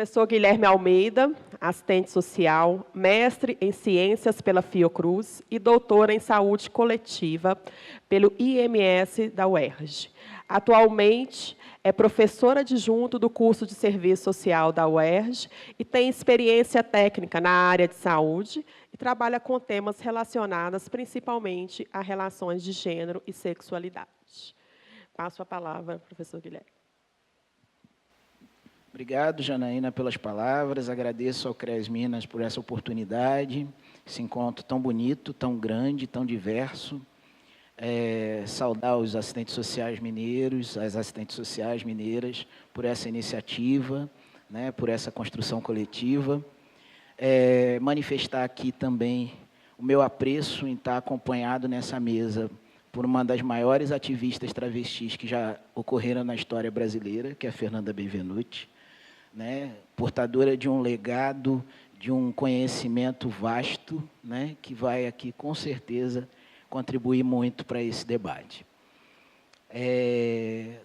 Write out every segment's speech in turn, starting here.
Professor Guilherme Almeida, assistente social, mestre em Ciências pela Fiocruz e doutora em Saúde Coletiva pelo IMS da UERJ. Atualmente, é professora adjunto do curso de Serviço Social da UERJ e tem experiência técnica na área de saúde e trabalha com temas relacionados principalmente a relações de gênero e sexualidade. Passo a palavra, professor Guilherme. Obrigado, Janaína, pelas palavras. Agradeço ao CRES Minas por essa oportunidade, esse encontro tão bonito, tão grande, tão diverso. Saudar os assistentes sociais mineiros, as assistentes sociais mineiras, por essa iniciativa, né, por essa construção coletiva. Manifestar aqui também o meu apreço em estar acompanhado nessa mesa por uma das maiores ativistas travestis que já ocorreram na história brasileira, que é a Fernanda Benvenuti, né, portadora de um legado, de um conhecimento vasto, né, que vai aqui, com certeza, contribuir muito para esse debate.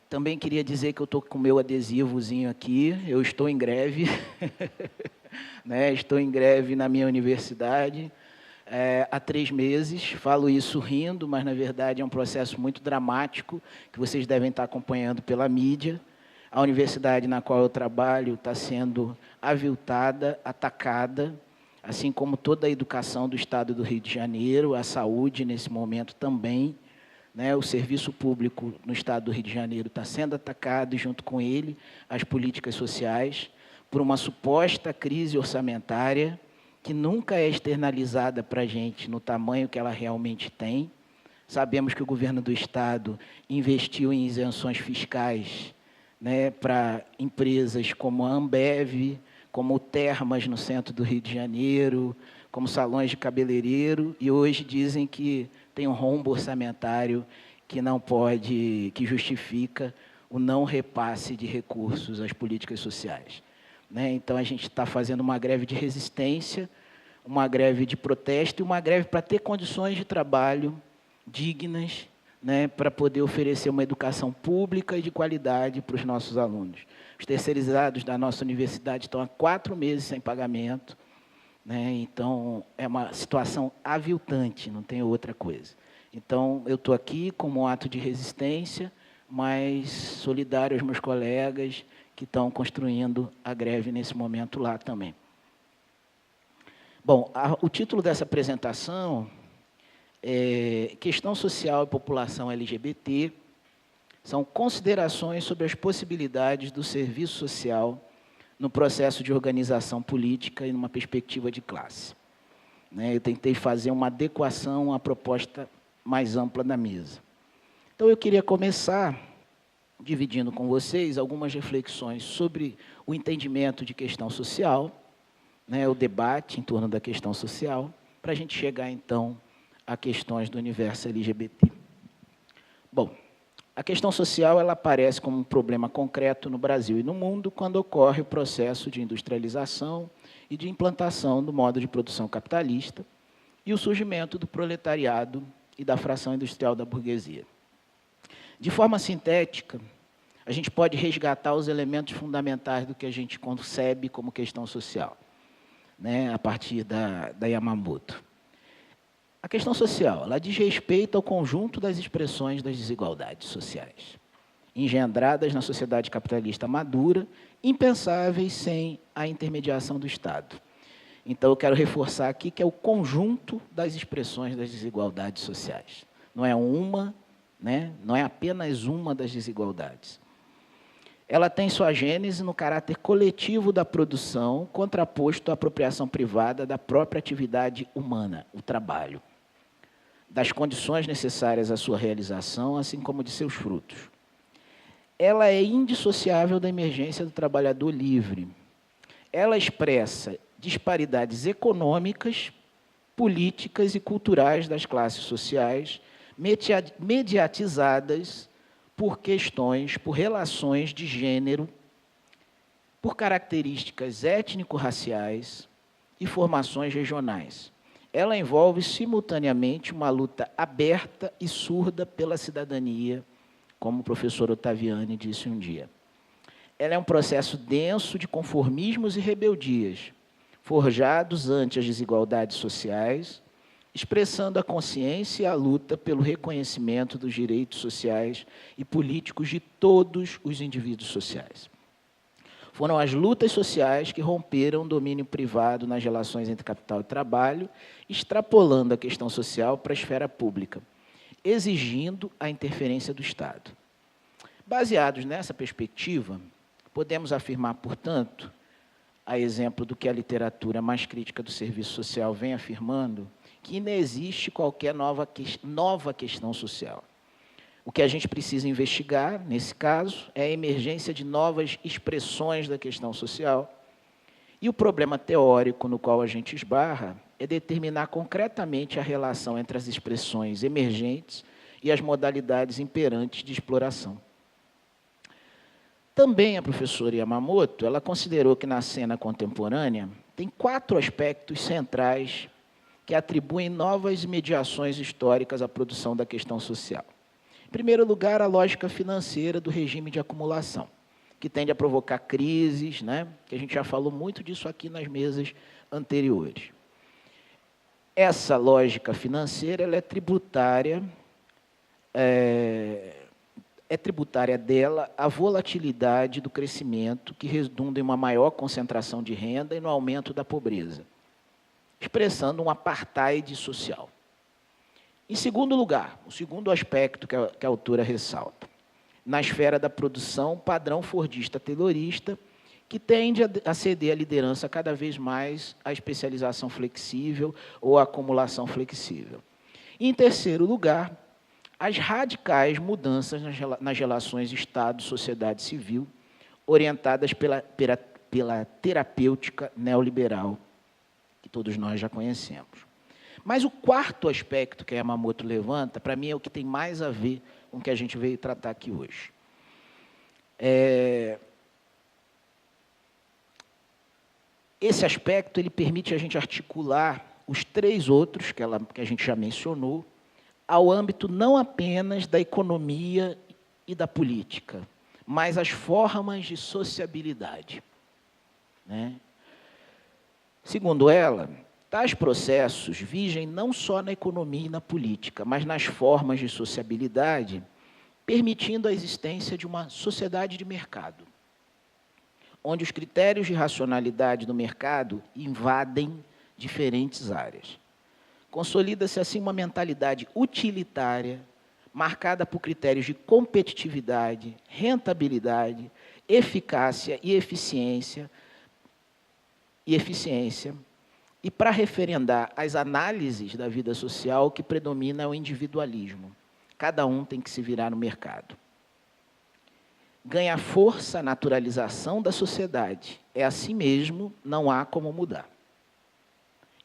Também queria dizer que eu estou com o meu adesivozinho aqui, eu estou em greve, né, estou em greve na minha universidade há 3 meses, falo isso rindo, mas, na verdade, é um processo muito dramático, que vocês devem estar acompanhando pela mídia. A universidade na qual eu trabalho está sendo aviltada, atacada, assim como toda a educação do Estado do Rio de Janeiro, a saúde, nesse momento, também. Né, o serviço público no Estado do Rio de Janeiro está sendo atacado, e, junto com ele, as políticas sociais, por uma suposta crise orçamentária, que nunca é externalizada para a gente no tamanho que ela realmente tem. Sabemos que o governo do Estado investiu em isenções fiscais, né, para empresas como a Ambev, como o Termas, no centro do Rio de Janeiro, como salões de cabeleireiro, e hoje dizem que tem um rombo orçamentário que não pode, que justifica o não repasse de recursos às políticas sociais. Né? Então, a gente está fazendo uma greve de resistência, uma greve de protesto e uma greve para ter condições de trabalho dignas, né, para poder oferecer uma educação pública e de qualidade para os nossos alunos. Os terceirizados da nossa universidade estão há 4 meses sem pagamento, né, então é uma situação aviltante, não tem outra coisa. Então, eu estou aqui como um ato de resistência, mas solidário aos meus colegas que estão construindo a greve nesse momento lá também. Bom, o título dessa apresentação é Questão Social e População LGBT, são considerações sobre as possibilidades do serviço social no processo de organização política e numa perspectiva de classe. Eu tentei fazer uma adequação à proposta mais ampla da mesa. Então, eu queria começar dividindo com vocês algumas reflexões sobre o entendimento de questão social, o debate em torno da questão social, para a gente chegar, então, a questões do universo LGBT. Bom, a questão social ela aparece como um problema concreto no Brasil e no mundo quando ocorre o processo de industrialização e de implantação do modo de produção capitalista e o surgimento do proletariado e da fração industrial da burguesia. De forma sintética, a gente pode resgatar os elementos fundamentais do que a gente concebe como questão social, a partir da Yamamoto. A questão social, ela diz respeito ao conjunto das expressões das desigualdades sociais, engendradas na sociedade capitalista madura, impensáveis sem a intermediação do Estado. Então, eu quero reforçar aqui que é o conjunto das expressões das desigualdades sociais. Não é uma, não é apenas uma das desigualdades. Ela tem sua gênese no caráter coletivo da produção, contraposto à apropriação privada da própria atividade humana, o trabalho, das condições necessárias à sua realização, assim como de seus frutos. Ela é indissociável da emergência do trabalhador livre. Ela expressa disparidades econômicas, políticas e culturais das classes sociais, mediatizadas por questões, por relações de gênero, por características étnico-raciais e formações regionais. Ela envolve, simultaneamente, uma luta aberta e surda pela cidadania, como o professor Ottaviani disse um dia. ela é um processo denso de conformismos e rebeldias, forjados ante as desigualdades sociais, expressando a consciência e a luta pelo reconhecimento dos direitos sociais e políticos de todos os indivíduos sociais. Foram as lutas sociais que romperam o domínio privado nas relações entre capital e trabalho, extrapolando a questão social para a esfera pública, exigindo a interferência do Estado. Baseados nessa perspectiva, podemos afirmar, portanto, a exemplo do que a literatura mais crítica do serviço social vem afirmando, que não existe qualquer nova questão social. O que a gente precisa investigar, nesse caso, é a emergência de novas expressões da questão social. E o problema teórico no qual a gente esbarra é determinar concretamente a relação entre as expressões emergentes e as modalidades imperantes de exploração. Também a professora Yamamoto, ela considerou que na cena contemporânea tem 4 aspectos centrais que atribuem novas mediações históricas à produção da questão social. Em primeiro lugar, a lógica financeira do regime de acumulação, que tende a provocar crises, né? Que a gente já falou muito disso aqui nas mesas anteriores. Essa lógica financeira ela é tributária dela a volatilidade do crescimento que redunda em uma maior concentração de renda e no aumento da pobreza, expressando um apartheid social. Em segundo lugar, o segundo aspecto que a autora ressalta, na esfera da produção, padrão fordista-taylorista, que tende a ceder a liderança cada vez mais à especialização flexível ou à acumulação flexível. E, em terceiro lugar, as radicais mudanças nas relações Estado-sociedade civil, orientadas pela terapêutica neoliberal, que todos nós já conhecemos. Mas o quarto aspecto que a Yamamoto levanta, para mim, é o que tem mais a ver com o que a gente veio tratar aqui hoje. Esse aspecto ele permite a gente articular os 3 outros que a gente já mencionou, ao âmbito não apenas da economia e da política, mas as formas de sociabilidade, né? Segundo ela, tais processos vigem não só na economia e na política, mas nas formas de sociabilidade, permitindo a existência de uma sociedade de mercado, onde os critérios de racionalidade do mercado invadem diferentes áreas. Consolida-se assim uma mentalidade utilitária, marcada por critérios de competitividade, rentabilidade, eficácia e eficiência, e para referendar as análises da vida social, o que predomina é o individualismo. Cada um tem que se virar no mercado. Ganha força a naturalização da sociedade. É assim mesmo, não há como mudar.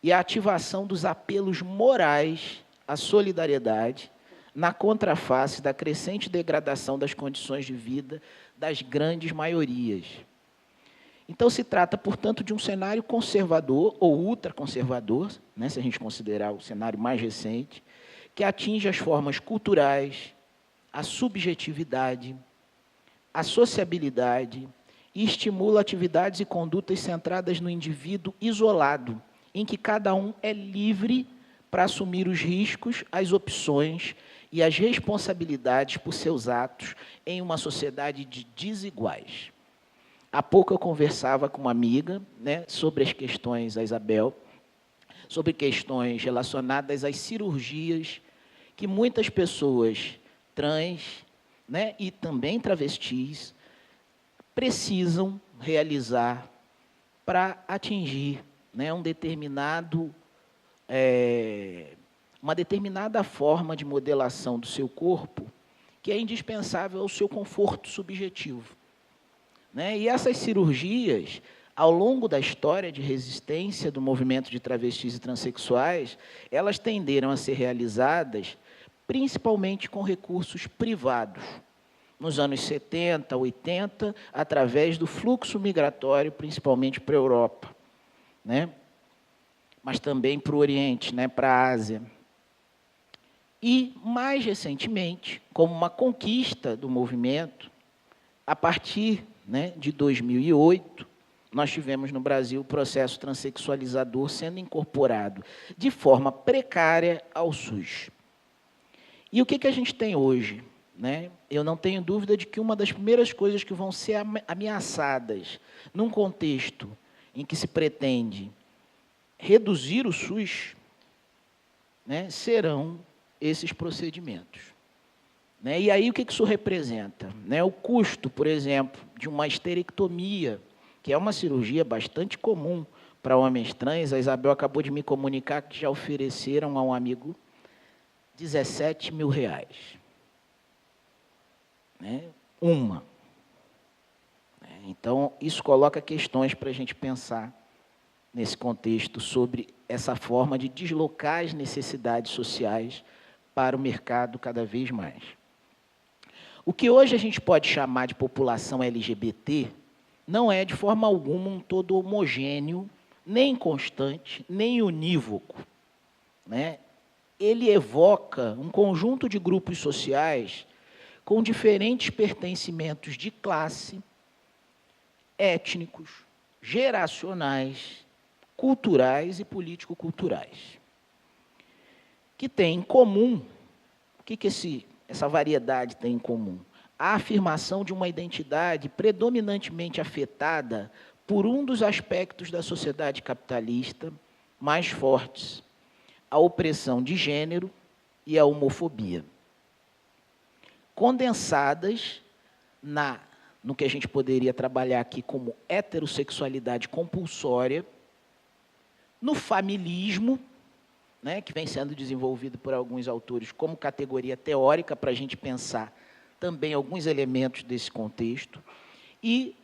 E a ativação dos apelos morais à solidariedade na contraface da crescente degradação das condições de vida das grandes maiorias. Então, se trata, portanto, de um cenário conservador ou ultraconservador, né, se a gente considerar o cenário mais recente, que atinge as formas culturais, a subjetividade, a sociabilidade e estimula atividades e condutas centradas no indivíduo isolado, em que cada um é livre para assumir os riscos, as opções e as responsabilidades por seus atos em uma sociedade de desiguais. Há pouco eu conversava com uma amiga, né, sobre as questões, a Isabel, sobre questões relacionadas às cirurgias que muitas pessoas trans, né, e também travestis precisam realizar para atingir, né, uma determinada forma de modelação do seu corpo que é indispensável ao seu conforto subjetivo. Né? E essas cirurgias, ao longo da história de resistência do movimento de travestis e transexuais, elas tenderam a ser realizadas principalmente com recursos privados, nos anos 70, 80, através do fluxo migratório, principalmente para a Europa, né? Mas também para o Oriente, né? Para a Ásia. E, mais recentemente, como uma conquista do movimento, a partir, né, de 2008, nós tivemos no Brasil o processo transexualizador sendo incorporado de forma precária ao SUS. E o que a gente tem hoje? Né? Eu não tenho dúvida de que uma das primeiras coisas que vão ser ameaçadas num contexto em que se pretende reduzir o SUS, né, serão esses procedimentos. Né? E aí o que isso representa? Né? O custo, por exemplo, de uma esterectomia, que é uma cirurgia bastante comum para homens trans. A Isabel acabou de me comunicar que já ofereceram a um amigo R$17 mil. Né? Uma. Então, isso coloca questões para a gente pensar nesse contexto sobre essa forma de deslocar as necessidades sociais para o mercado cada vez mais. O que hoje a gente pode chamar de população LGBT não é, de forma alguma, um todo homogêneo, nem constante, nem unívoco. Né? Ele evoca um conjunto de grupos sociais com diferentes pertencimentos de classe, étnicos, geracionais, culturais e político-culturais, que têm em comum, o que essa variedade tem em comum? A afirmação de uma identidade predominantemente afetada por um dos aspectos da sociedade capitalista mais fortes, a opressão de gênero e a homofobia, condensadas no que a gente poderia trabalhar aqui como heterossexualidade compulsória, no familismo, né, que vem sendo desenvolvido por alguns autores como categoria teórica para a gente pensar também alguns elementos desse contexto, e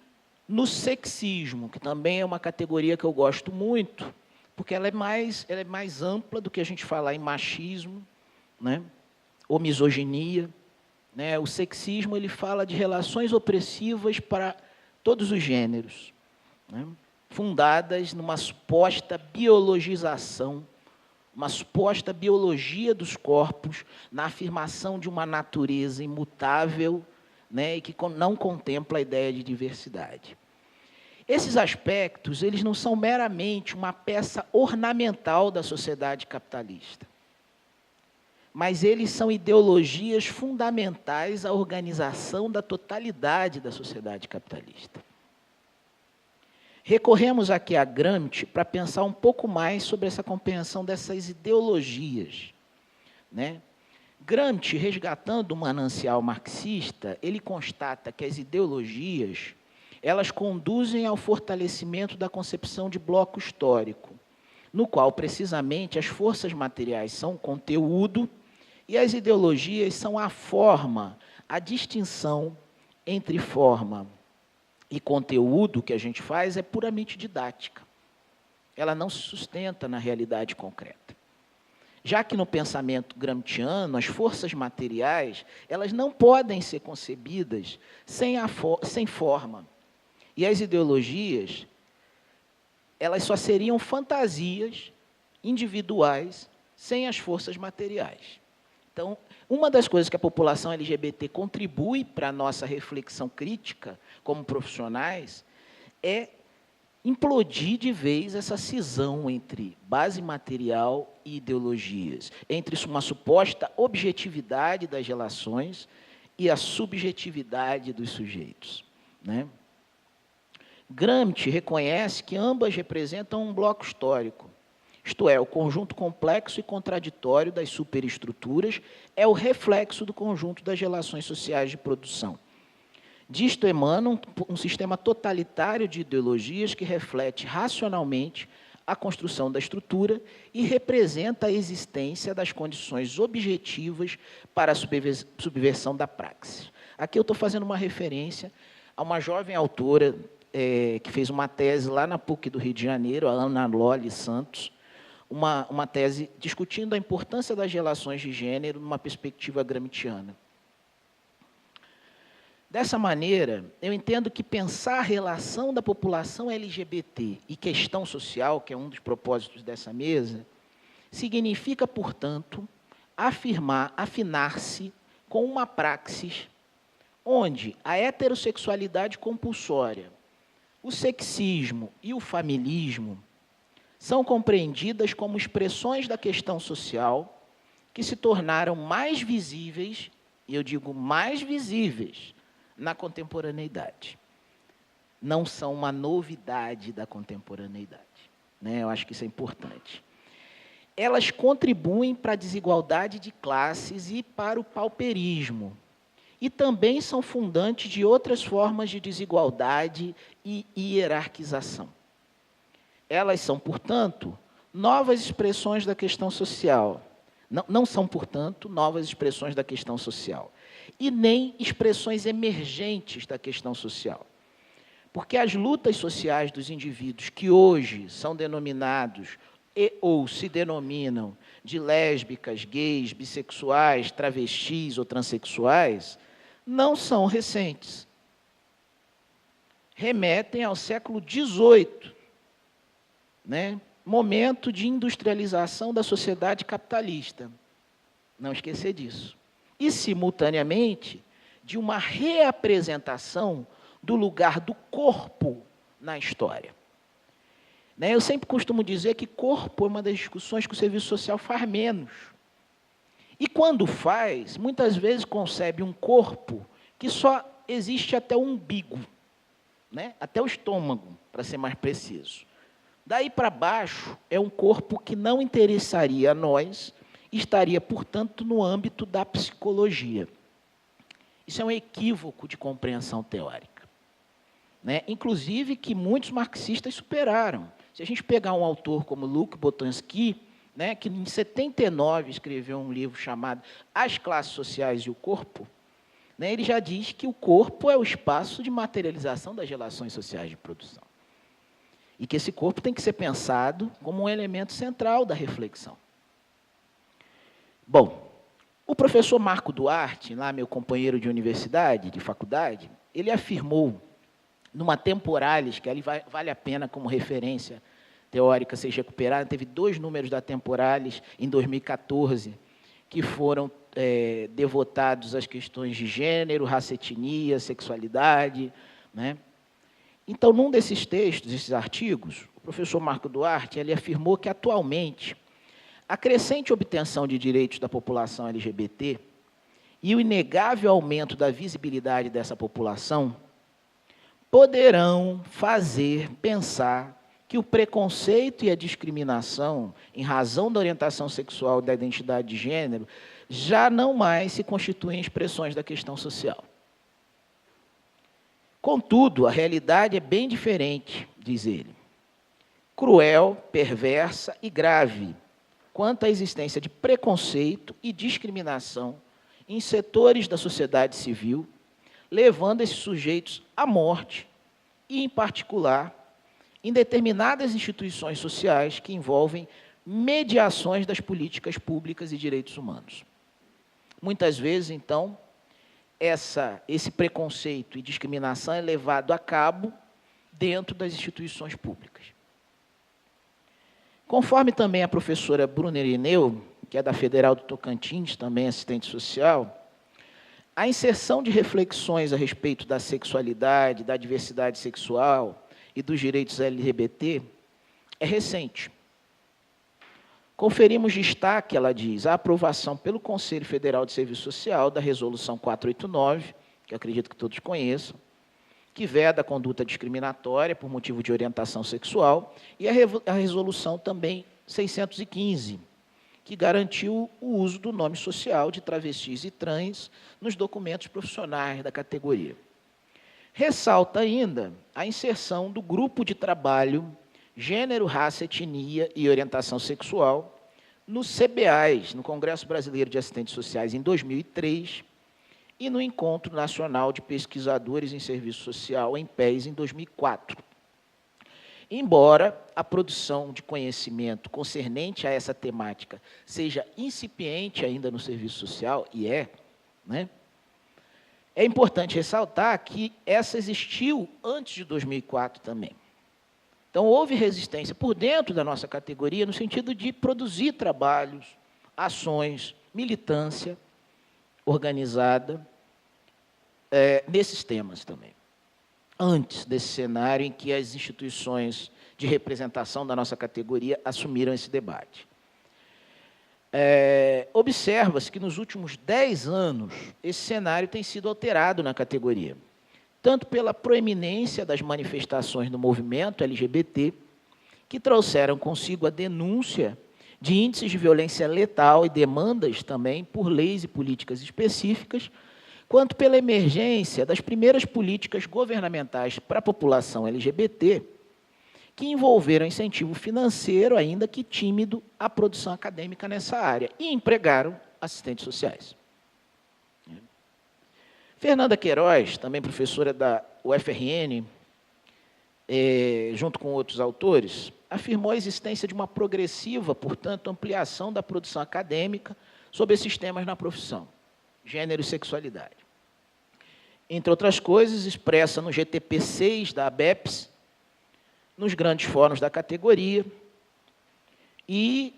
no sexismo, que também é uma categoria que eu gosto muito, porque ela é mais ampla do que a gente falar em machismo, né, ou misoginia. Né? O sexismo ele fala de relações opressivas para todos os gêneros, né, fundadas numa suposta biologização, uma suposta biologia dos corpos, na afirmação de uma natureza imutável, né, e que não contempla a ideia de diversidade. Esses aspectos, eles não são meramente uma peça ornamental da sociedade capitalista, mas eles são ideologias fundamentais à organização da totalidade da sociedade capitalista. Recorremos aqui a Gramsci para pensar um pouco mais sobre essa compreensão dessas ideologias. Né? Gramsci, resgatando o manancial marxista, ele constata que as ideologias elas conduzem ao fortalecimento da concepção de bloco histórico, no qual, precisamente, as forças materiais são o conteúdo e as ideologias são a forma, a distinção entre forma e conteúdo que a gente faz é puramente didática. Ela não se sustenta na realidade concreta. Já que no pensamento gramsciano, as forças materiais elas não podem ser concebidas sem forma. E as ideologias elas só seriam fantasias individuais sem as forças materiais. Então, uma das coisas que a população LGBT contribui para a nossa reflexão crítica, como profissionais, é implodir de vez essa cisão entre base material e ideologias, entre uma suposta objetividade das relações e a subjetividade dos sujeitos. Né? Gramsci reconhece que ambas representam um bloco histórico, isto é, o conjunto complexo e contraditório das superestruturas é o reflexo do conjunto das relações sociais de produção. Disto emana um sistema totalitário de ideologias que reflete racionalmente a construção da estrutura e representa a existência das condições objetivas para a subversão da praxis. Aqui eu estou fazendo uma referência a uma jovem autora que fez uma tese lá na PUC do Rio de Janeiro, a Ana Loli Santos, uma tese discutindo a importância das relações de gênero numa perspectiva gramsciana. Dessa maneira, eu entendo que pensar a relação da população LGBT e questão social, que é um dos propósitos dessa mesa, significa, portanto, afinar-se com uma praxis onde a heterossexualidade compulsória, o sexismo e o familismo são compreendidas como expressões da questão social que se tornaram mais visíveis, e eu digo mais visíveis, na contemporaneidade. Não são uma novidade da contemporaneidade, né? Eu acho que isso é importante. Elas contribuem para a desigualdade de classes e para o pauperismo, e também são fundantes de outras formas de desigualdade e hierarquização. Elas são, portanto, novas expressões da questão social. Não são, portanto, novas expressões da questão social, e nem expressões emergentes da questão social. Porque as lutas sociais dos indivíduos que hoje são denominados ou se denominam de lésbicas, gays, bissexuais, travestis ou transexuais, não são recentes. Remetem ao século XVIII, né? Momento de industrialização da sociedade capitalista. Não esquecer disso. E, simultaneamente, de uma reapresentação do lugar do corpo na história. Né? Eu sempre costumo dizer que corpo é uma das discussões que o serviço social faz menos. E, quando faz, muitas vezes concebe um corpo que só existe até o umbigo, né? Até o estômago, para ser mais preciso. Daí para baixo, é um corpo que não interessaria a nós, estaria, portanto, no âmbito da psicologia. Isso é um equívoco de compreensão teórica, né? Inclusive que muitos marxistas superaram. Se a gente pegar um autor como Luc Boltanski, né, que em 79 escreveu um livro chamado As Classes Sociais e o Corpo, né, ele já diz que o corpo é o espaço de materialização das relações sociais de produção. E que esse corpo tem que ser pensado como um elemento central da reflexão. Bom, o professor Marco Duarte, lá meu companheiro de universidade, de faculdade, ele afirmou, numa Temporalis, que ali vale a pena como referência teórica seja recuperada, teve 2 números da Temporalis em 2014, que foram devotados às questões de gênero, raça, etnia, sexualidade, né? Então, num desses textos, esses artigos, o professor Marco Duarte ele afirmou que, atualmente, a crescente obtenção de direitos da população LGBT e o inegável aumento da visibilidade dessa população poderão fazer pensar que o preconceito e a discriminação em razão da orientação sexual e da identidade de gênero já não mais se constituem expressões da questão social. Contudo, a realidade é bem diferente, diz ele. Cruel, perversa e grave quanto à existência de preconceito e discriminação em setores da sociedade civil, levando esses sujeitos à morte e, em particular, em determinadas instituições sociais que envolvem mediações das políticas públicas e direitos humanos. Muitas vezes, então, esse preconceito e discriminação é levado a cabo dentro das instituições públicas. Conforme também a professora Bruna Irineu, que é da Federal do Tocantins, também assistente social, a inserção de reflexões a respeito da sexualidade, da diversidade sexual e dos direitos LGBT é recente. Conferimos destaque, ela diz, à aprovação pelo Conselho Federal de Serviço Social da Resolução 489, que eu acredito que todos conheçam, que veda a conduta discriminatória por motivo de orientação sexual, e a Resolução também 615, que garantiu o uso do nome social de travestis e trans nos documentos profissionais da categoria. Ressalta ainda a inserção do grupo de trabalho Gênero, Raça, Etnia e Orientação Sexual, no CBAS, no Congresso Brasileiro de Assistentes Sociais, em 2003, e no Encontro Nacional de Pesquisadores em Serviço Social, em PES, em 2004. Embora a produção de conhecimento concernente a essa temática seja incipiente ainda no serviço social, e né? É importante ressaltar que essa existiu antes de 2004 também. Então, houve resistência por dentro da nossa categoria, no sentido de produzir trabalhos, ações, militância organizada, nesses temas também, antes desse cenário em que as instituições de representação da nossa categoria assumiram esse debate. Observa-se que nos últimos 10 anos esse cenário tem sido alterado na categoria, tanto pela proeminência das manifestações do movimento LGBT, que trouxeram consigo a denúncia de índices de violência letal e demandas também por leis e políticas específicas, quanto pela emergência das primeiras políticas governamentais para a população LGBT, que envolveram incentivo financeiro, ainda que tímido, à produção acadêmica nessa área, e empregaram assistentes sociais. Fernanda Queiroz, também professora da UFRN, junto com outros autores, afirmou a existência de uma progressiva, portanto, ampliação da produção acadêmica sobre esses temas na profissão, gênero e sexualidade. Entre outras coisas, expressa no GTP 6 da ABEPS, nos grandes fóruns da categoria, e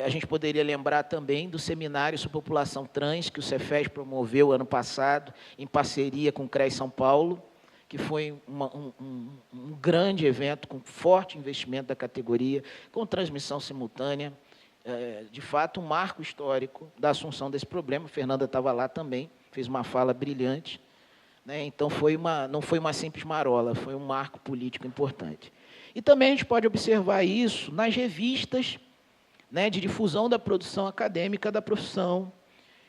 a gente poderia lembrar também do seminário sobre população trans, que o Cefes promoveu ano passado, em parceria com o CRES São Paulo, que foi um grande evento com forte investimento da categoria, com transmissão simultânea, de fato, um marco histórico da assunção desse problema. A Fernanda estava lá também, fez uma fala brilhante, né? Então, não foi uma simples marola, foi um marco político importante. E também a gente pode observar isso nas revistas, né, de difusão da produção acadêmica da profissão,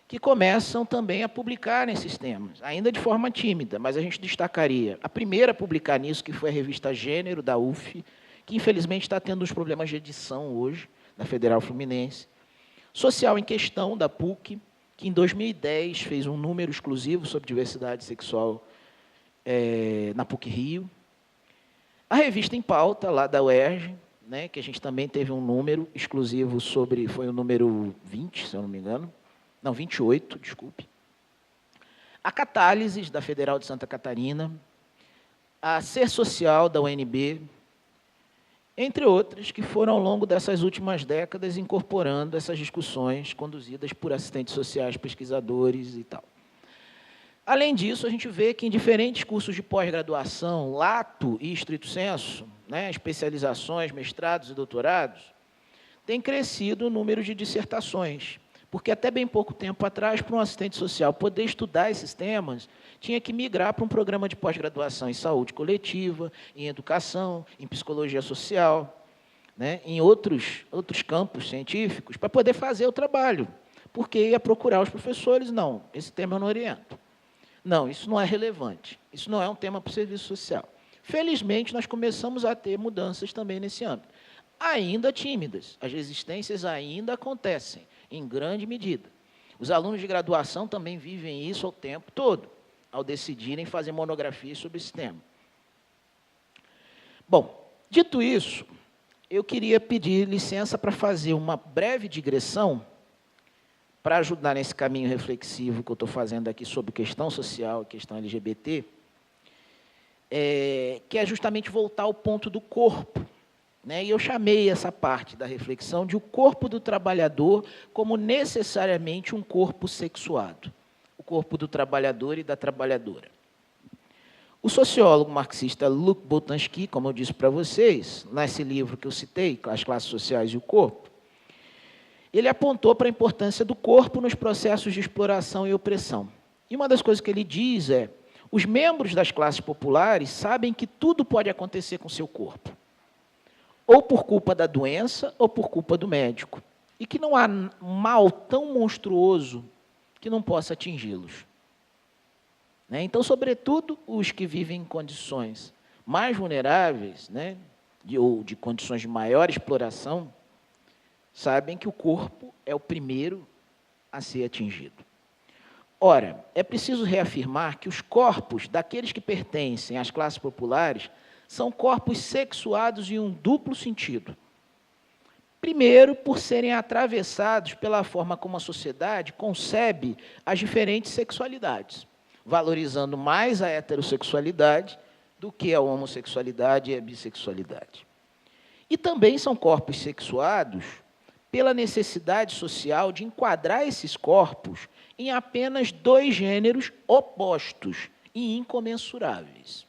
que começam também a publicar nesses temas, ainda de forma tímida, mas a gente destacaria a primeira a publicar nisso, que foi a revista Gênero, da UF, que infelizmente está tendo uns problemas de edição hoje, na Federal Fluminense. Social em Questão, da PUC, que em 2010 fez um número exclusivo sobre diversidade sexual na PUC Rio. A revista Em Pauta, lá da UERJ, né, que a gente também teve um número exclusivo sobre, foi o número 20, se eu não me engano, não, 28, desculpe. A Catálises, da Federal de Santa Catarina, a Ser Social, da UNB, entre outras, que foram, ao longo dessas últimas décadas, incorporando essas discussões conduzidas por assistentes sociais, pesquisadores e tal. Além disso, a gente vê que em diferentes cursos de pós-graduação, lato e estrito sensu, né, especializações, mestrados e doutorados, tem crescido o número de dissertações, porque até bem pouco tempo atrás, para um assistente social poder estudar esses temas, tinha que migrar para um programa de pós-graduação em saúde coletiva, em educação, em psicologia social, né, em outros campos científicos, para poder fazer o trabalho, porque ia procurar os professores, não, esse tema eu não oriento. Não, isso não é relevante, isso não é um tema para o serviço social. Felizmente, nós começamos a ter mudanças também nesse âmbito, ainda tímidas, as resistências ainda acontecem, em grande medida. Os alunos de graduação também vivem isso o tempo todo, ao decidirem fazer monografias sobre esse tema. Bom, dito isso, eu queria pedir licença para fazer uma breve digressão para ajudar nesse caminho reflexivo que eu estou fazendo aqui sobre questão social e questão LGBT, que é justamente voltar ao ponto do corpo. Né? E eu chamei essa parte da reflexão de o corpo do trabalhador como necessariamente um corpo sexuado, o corpo do trabalhador e da trabalhadora. O sociólogo marxista Luc Boltanski, como eu disse para vocês, nesse livro que eu citei, As Classes Sociais e o Corpo, ele apontou para a importância do corpo nos processos de exploração e opressão. E uma das coisas que ele diz é: os membros das classes populares sabem que tudo pode acontecer com seu corpo, ou por culpa da doença, ou por culpa do médico, e que não há mal tão monstruoso que não possa atingi-los. Né? Então, sobretudo, os que vivem em condições mais vulneráveis, né, ou de condições de maior exploração, sabem que o corpo é o primeiro a ser atingido. Ora, é preciso reafirmar que os corpos daqueles que pertencem às classes populares são corpos sexuados em um duplo sentido. Primeiro, por serem atravessados pela forma como a sociedade concebe as diferentes sexualidades, valorizando mais a heterossexualidade do que a homossexualidade e a bissexualidade. E também são corpos sexuados pela necessidade social de enquadrar esses corpos em apenas dois gêneros opostos e incomensuráveis,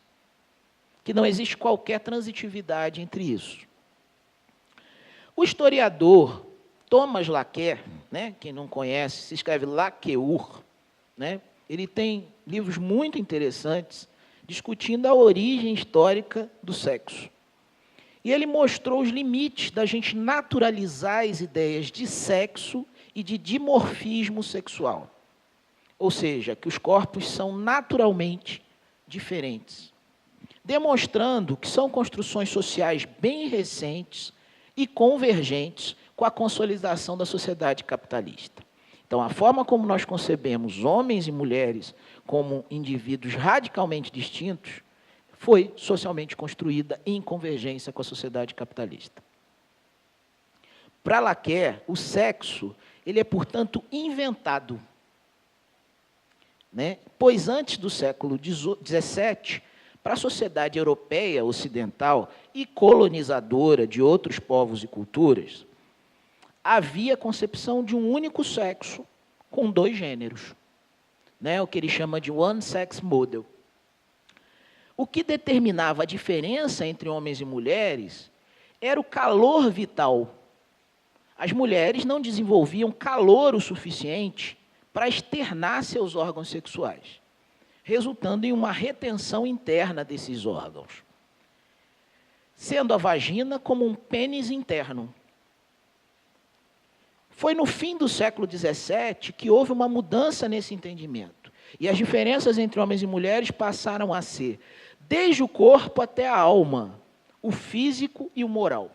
que não existe qualquer transitividade entre isso. O historiador Thomas Laqueur, né, quem não conhece, se escreve Laqueur, né, ele tem livros muito interessantes discutindo a origem histórica do sexo. E ele mostrou os limites da gente naturalizar as ideias de sexo e de dimorfismo sexual. Ou seja, que os corpos são naturalmente diferentes, demonstrando que são construções sociais bem recentes e convergentes com a consolidação da sociedade capitalista. Então, a forma como nós concebemos homens e mulheres como indivíduos radicalmente distintos foi socialmente construída em convergência com a sociedade capitalista. Para Laqueur, o sexo ele é, portanto, inventado, né? Pois antes do século XVII, para a sociedade europeia ocidental e colonizadora de outros povos e culturas, havia a concepção de um único sexo com dois gêneros, né? O que ele chama de one sex model. O que determinava a diferença entre homens e mulheres era o calor vital. As mulheres não desenvolviam calor o suficiente para externar seus órgãos sexuais, resultando em uma retenção interna desses órgãos, sendo a vagina como um pênis interno. Foi no fim do século XVII que houve uma mudança nesse entendimento, e as diferenças entre homens e mulheres passaram a ser desde o corpo até a alma, o físico e o moral.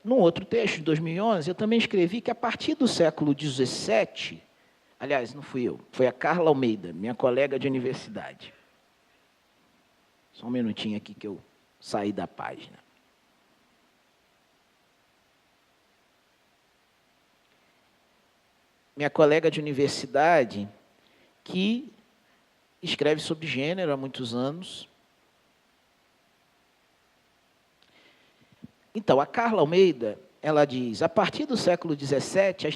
Num outro texto, de 2011, eu também escrevi que a partir do século XVII, aliás, não fui eu, foi a Carla Almeida, minha colega de universidade. Só um minutinho aqui que eu saí da página. Minha colega de universidade, que escreve sobre gênero há muitos anos. Então, a Carla Almeida, ela diz, a partir do século XVII,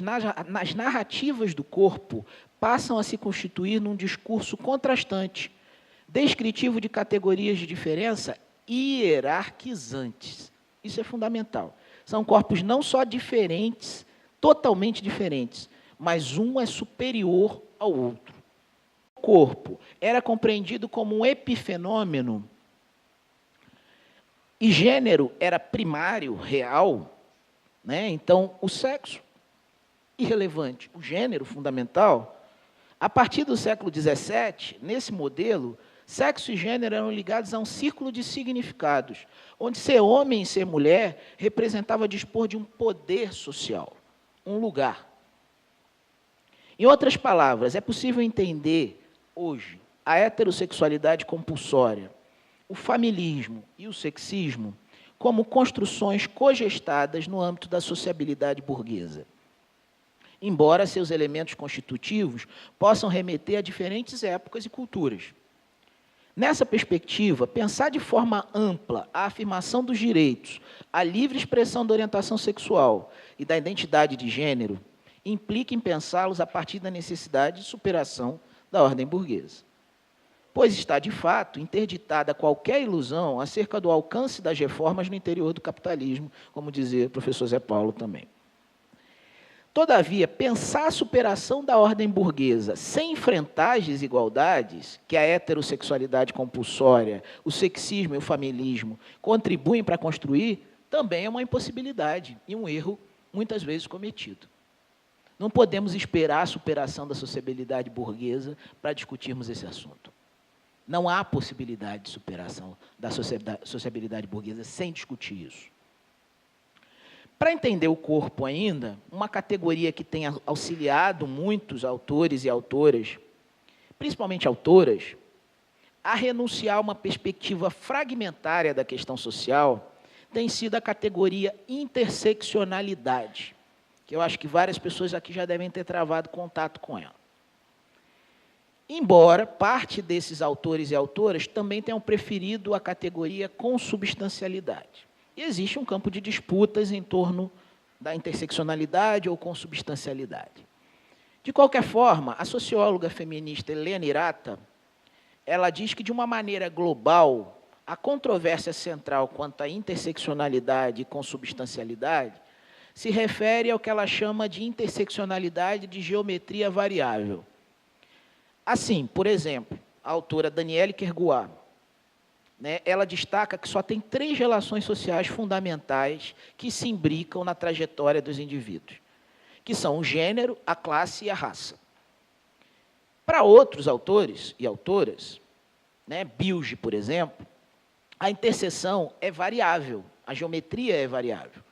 as narrativas do corpo passam a se constituir num discurso contrastante, descritivo de categorias de diferença e hierarquizantes. Isso é fundamental. São corpos não só diferentes, totalmente diferentes, mas um é superior ao outro. O corpo era compreendido como um epifenômeno e gênero era primário, real, né? Então, o sexo, irrelevante, o gênero, fundamental. A partir do século XVII, nesse modelo, sexo e gênero eram ligados a um círculo de significados, onde ser homem e ser mulher representava dispor de um poder social, um lugar. Em outras palavras, é possível entender, hoje, a heterossexualidade compulsória, o familismo e o sexismo como construções cogestadas no âmbito da sociabilidade burguesa, embora seus elementos constitutivos possam remeter a diferentes épocas e culturas. Nessa perspectiva, pensar de forma ampla a afirmação dos direitos, a livre expressão da orientação sexual e da identidade de gênero implica em pensá-los a partir da necessidade de superação da ordem burguesa, pois está, de fato, interditada qualquer ilusão acerca do alcance das reformas no interior do capitalismo, como dizia o professor Zé Paulo também. Todavia, pensar a superação da ordem burguesa sem enfrentar as desigualdades que a heterossexualidade compulsória, o sexismo e o familismo contribuem para construir, também é uma impossibilidade e um erro, muitas vezes, cometido. Não podemos esperar a superação da sociabilidade burguesa para discutirmos esse assunto. Não há possibilidade de superação da sociabilidade burguesa sem discutir isso. Para entender o corpo ainda, uma categoria que tem auxiliado muitos autores e autoras, principalmente autoras, a renunciar a uma perspectiva fragmentária da questão social, tem sido a categoria interseccionalidade, que eu acho que várias pessoas aqui já devem ter travado contato com ela. Embora parte desses autores e autoras também tenham preferido a categoria consubstancialidade. E existe um campo de disputas em torno da interseccionalidade ou consubstancialidade. De qualquer forma, a socióloga feminista Helena Irata, ela diz que, de uma maneira global, a controvérsia central quanto à interseccionalidade e consubstancialidade se refere ao que ela chama de interseccionalidade de geometria variável. Assim, por exemplo, a autora Danielle Kergouat, ela destaca que só tem 3 relações sociais fundamentais que se imbricam na trajetória dos indivíduos, que são o gênero, a classe e a raça. Para outros autores e autoras, Bilge, por exemplo, a interseção é variável, a geometria é variável,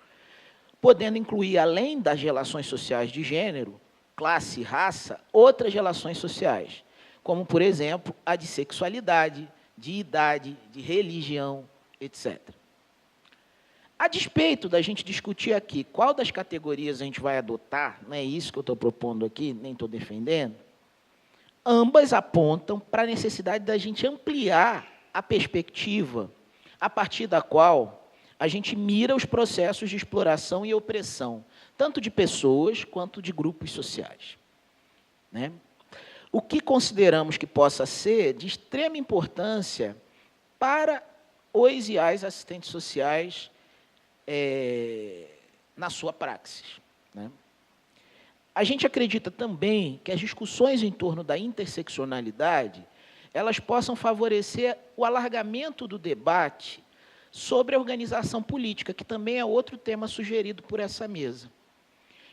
podendo incluir, além das relações sociais de gênero, classe e raça, outras relações sociais, como, por exemplo, a de sexualidade, de idade, de religião, etc. A despeito da gente discutir aqui qual das categorias a gente vai adotar, não é isso que eu estou propondo aqui, nem estou defendendo, ambas apontam para a necessidade da gente ampliar a perspectiva a partir da qual a gente mira os processos de exploração e opressão, tanto de pessoas quanto de grupos sociais. O que consideramos que possa ser de extrema importância para os e as assistentes sociais na sua praxis. A gente acredita também que as discussões em torno da interseccionalidade elas possam favorecer o alargamento do debate sobre a organização política, que também é outro tema sugerido por essa mesa,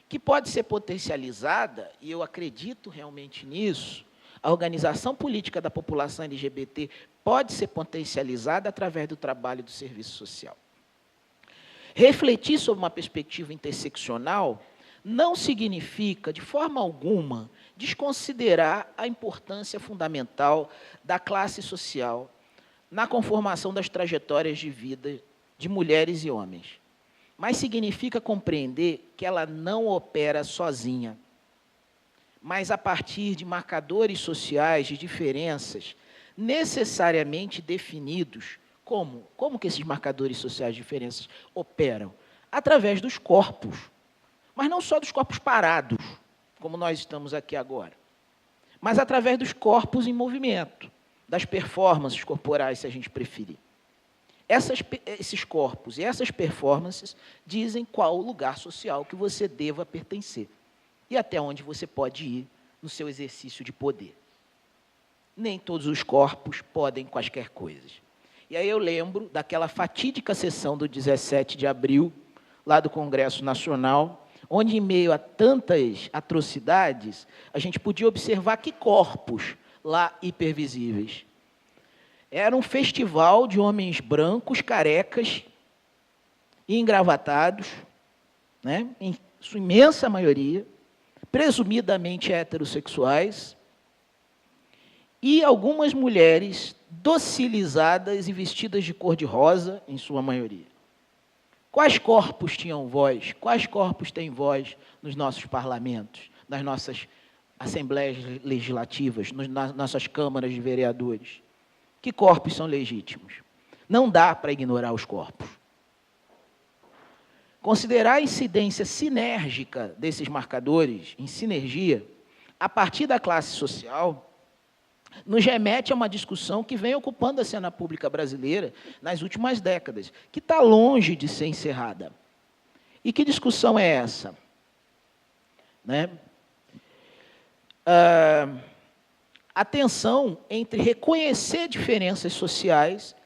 que pode ser potencializada, e eu acredito realmente nisso, a organização política da população LGBT pode ser potencializada através do trabalho do serviço social. Refletir sobre uma perspectiva interseccional não significa, de forma alguma, desconsiderar a importância fundamental da classe social na conformação das trajetórias de vida de mulheres e homens, mas significa compreender que ela não opera sozinha, mas a partir de marcadores sociais de diferenças necessariamente definidos. Como que esses marcadores sociais de diferenças operam? Através dos corpos, mas não só dos corpos parados, como nós estamos aqui agora, mas através dos corpos em movimento, das performances corporais, se a gente preferir. Esses corpos e essas performances dizem qual o lugar social que você deva pertencer e até onde você pode ir no seu exercício de poder. Nem todos os corpos podem quaisquer coisas. E aí eu lembro daquela fatídica sessão do 17 de abril, lá do Congresso Nacional, onde, em meio a tantas atrocidades, a gente podia observar que corpos lá hipervisíveis. Era um festival de homens brancos, carecas e engravatados, em sua imensa maioria, presumidamente heterossexuais, e algumas mulheres docilizadas e vestidas de cor-de-rosa, em sua maioria. Quais corpos tinham voz? Quais corpos têm voz nos nossos parlamentos, nas nossas assembleias legislativas, nas nossas câmaras de vereadores? Que corpos são legítimos? Não dá para ignorar os corpos. Considerar a incidência sinérgica desses marcadores, em sinergia, a partir da classe social, nos remete a uma discussão que vem ocupando a cena pública brasileira nas últimas décadas, que está longe de ser encerrada. E que discussão é essa? A tensão entre reconhecer diferenças sociais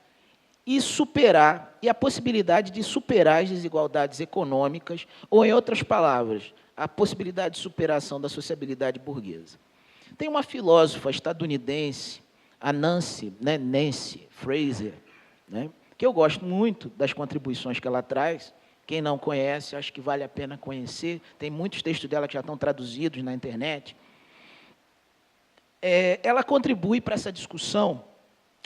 e superar, e a possibilidade de superar as desigualdades econômicas, ou, em outras palavras, a possibilidade de superação da sociabilidade burguesa. Tem uma filósofa estadunidense, a Nancy Fraser, que eu gosto muito das contribuições que ela traz. Quem não conhece, acho que vale a pena conhecer. Tem muitos textos dela que já estão traduzidos na internet. Ela contribui para essa discussão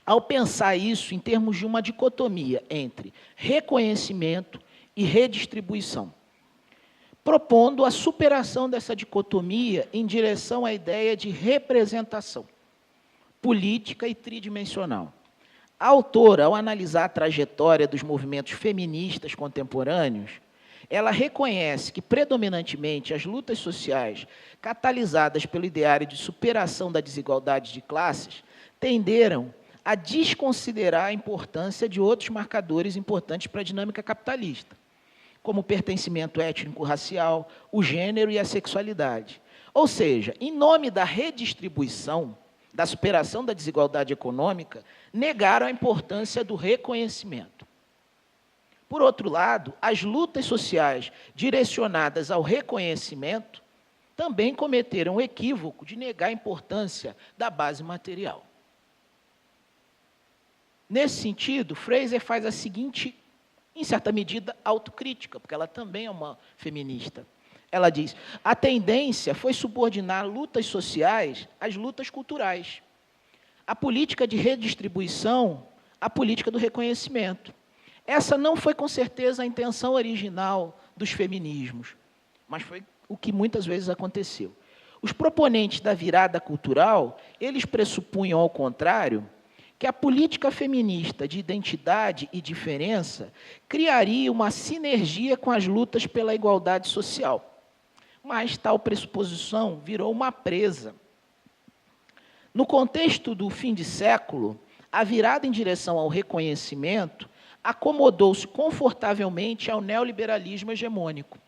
ao pensar isso em termos de uma dicotomia entre reconhecimento e redistribuição, propondo a superação dessa dicotomia em direção à ideia de representação política e tridimensional, A autora, ao analisar a trajetória dos movimentos feministas contemporâneos, ela reconhece que, predominantemente, as lutas sociais catalisadas pelo ideário de superação da desigualdade de classes tenderam a desconsiderar a importância de outros marcadores importantes para a dinâmica capitalista, como o pertencimento étnico-racial, o gênero e a sexualidade. Ou seja, em nome da redistribuição, da superação da desigualdade econômica, negaram a importância do reconhecimento. Por outro lado, as lutas sociais direcionadas ao reconhecimento também cometeram o equívoco de negar a importância da base material. Nesse sentido, Fraser faz a seguinte, em certa medida, autocrítica, porque ela também é uma feminista. Ela diz, a tendência foi subordinar lutas sociais às lutas culturais. A política de redistribuição à política do reconhecimento. Essa não foi, com certeza, a intenção original dos feminismos, mas foi o que muitas vezes aconteceu. Os proponentes da virada cultural, eles pressupunham, ao contrário, que a política feminista de identidade e diferença criaria uma sinergia com as lutas pela igualdade social. Mas tal pressuposição virou uma presa. No contexto do fim de século, a virada em direção ao reconhecimento acomodou-se confortavelmente ao neoliberalismo hegemônico,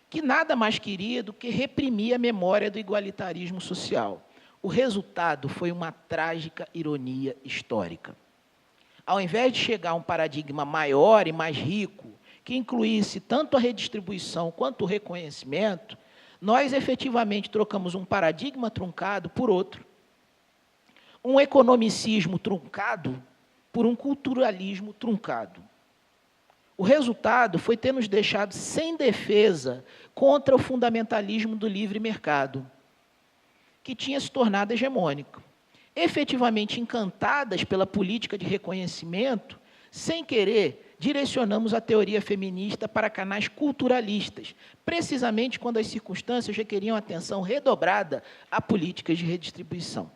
que nada mais queria do que reprimir a memória do igualitarismo social. O resultado foi uma trágica ironia histórica. Ao invés de chegar a um paradigma maior e mais rico, que incluísse tanto a redistribuição quanto o reconhecimento, nós efetivamente trocamos um paradigma truncado por outro. Um economicismo truncado por um culturalismo truncado. O resultado foi ter nos deixado sem defesa contra o fundamentalismo do livre mercado, que tinha se tornado hegemônico. Efetivamente encantadas pela política de reconhecimento, sem querer, direcionamos a teoria feminista para canais culturalistas, precisamente quando as circunstâncias requeriam atenção redobrada a políticas de redistribuição.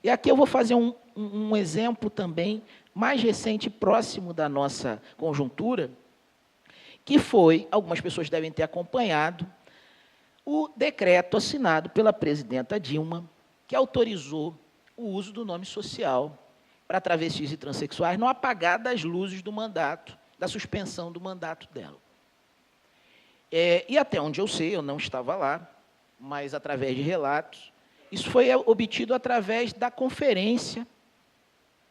E aqui eu vou fazer um exemplo também mais recente, próximo da nossa conjuntura, que foi, algumas pessoas devem ter acompanhado, o decreto assinado pela presidenta Dilma, que autorizou o uso do nome social para travestis e transexuais no apagar das luzes do mandato, da suspensão do mandato dela. E até onde eu sei, eu não estava lá, mas através de relatos, isso foi obtido através da conferência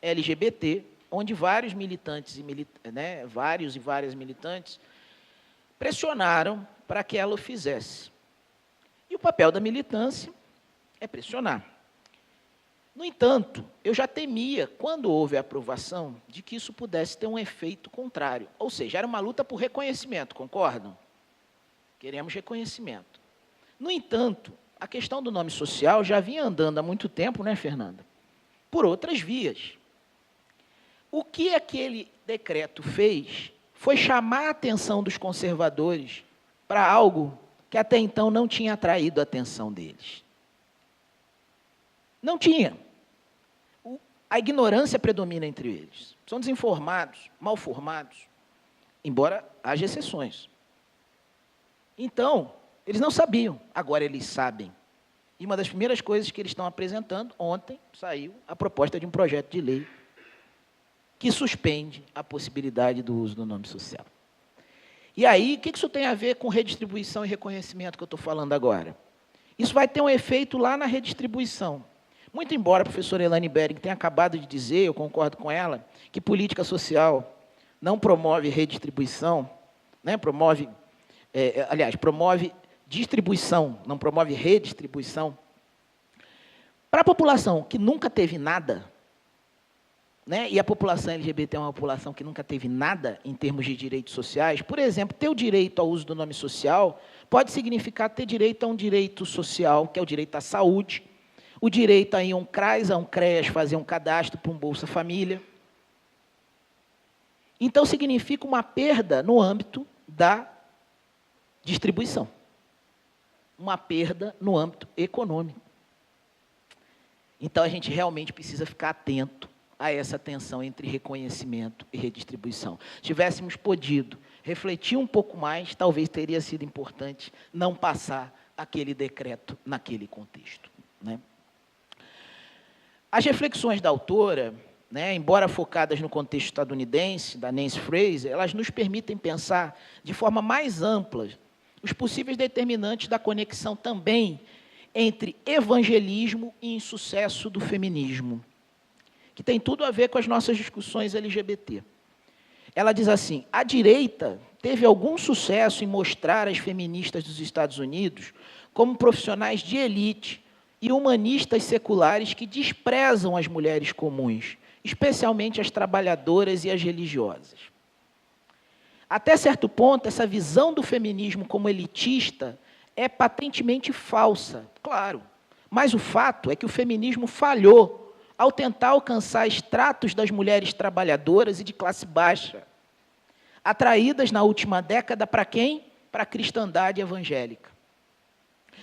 LGBT, onde vários militantes e várias militantes pressionaram para que ela o fizesse. E o papel da militância é pressionar. No entanto, eu já temia, quando houve a aprovação, de que isso pudesse ter um efeito contrário. Ou seja, era uma luta por reconhecimento, concordam? Queremos reconhecimento. No entanto, a questão do nome social já vinha andando há muito tempo, né, Fernanda? Por outras vias. O que aquele decreto fez foi chamar a atenção dos conservadores para algo que até então não tinha atraído a atenção deles. Não tinha. A ignorância predomina entre eles. São desinformados, mal formados, embora haja exceções. Então, eles não sabiam, agora eles sabem. E uma das primeiras coisas que eles estão apresentando, ontem saiu a proposta de um projeto de lei que suspende a possibilidade do uso do nome social. E aí, o que isso tem a ver com redistribuição e reconhecimento que eu estou falando agora? Isso vai ter um efeito lá na redistribuição. Muito embora a professora Elaine Bering tenha acabado de dizer, eu concordo com ela, que política social não promove redistribuição, né, promove distribuição, não promove redistribuição. Para a população que nunca teve nada, né, e a população LGBT é uma população que nunca teve nada em termos de direitos sociais, por exemplo, ter o direito ao uso do nome social pode significar ter direito a um direito social, que é o direito à saúde, o direito a ir a um CRAS, a um CREAS, fazer um cadastro para um Bolsa Família. Então, significa uma perda no âmbito da distribuição. Uma perda no âmbito econômico. Então, a gente realmente precisa ficar atento a essa tensão entre reconhecimento e redistribuição. Se tivéssemos podido refletir um pouco mais, talvez teria sido importante não passar aquele decreto naquele contexto, né? As reflexões da autora, né, embora focadas no contexto estadunidense, da Nancy Fraser, elas nos permitem pensar de forma mais ampla os possíveis determinantes da conexão também entre evangelismo e insucesso do feminismo, que tem tudo a ver com as nossas discussões LGBT. Ela diz assim: a direita teve algum sucesso em mostrar as feministas dos Estados Unidos como profissionais de elite e humanistas seculares que desprezam as mulheres comuns, especialmente as trabalhadoras e as religiosas. Até certo ponto, essa visão do feminismo como elitista é patentemente falsa, claro, mas o fato é que o feminismo falhou ao tentar alcançar estratos das mulheres trabalhadoras e de classe baixa, atraídas na última década para quem? Para a cristandade evangélica.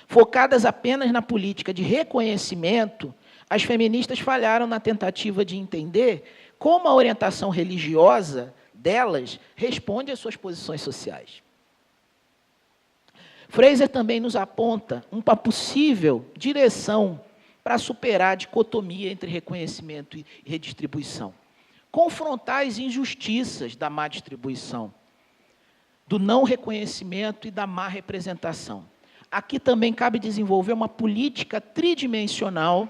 Focadas apenas na política de reconhecimento, as feministas falharam na tentativa de entender como a orientação religiosa delas responde às suas posições sociais. Fraser também nos aponta uma possível direção para superar a dicotomia entre reconhecimento e redistribuição. Confrontar as injustiças da má distribuição, do não reconhecimento e da má representação. Aqui também cabe desenvolver uma política tridimensional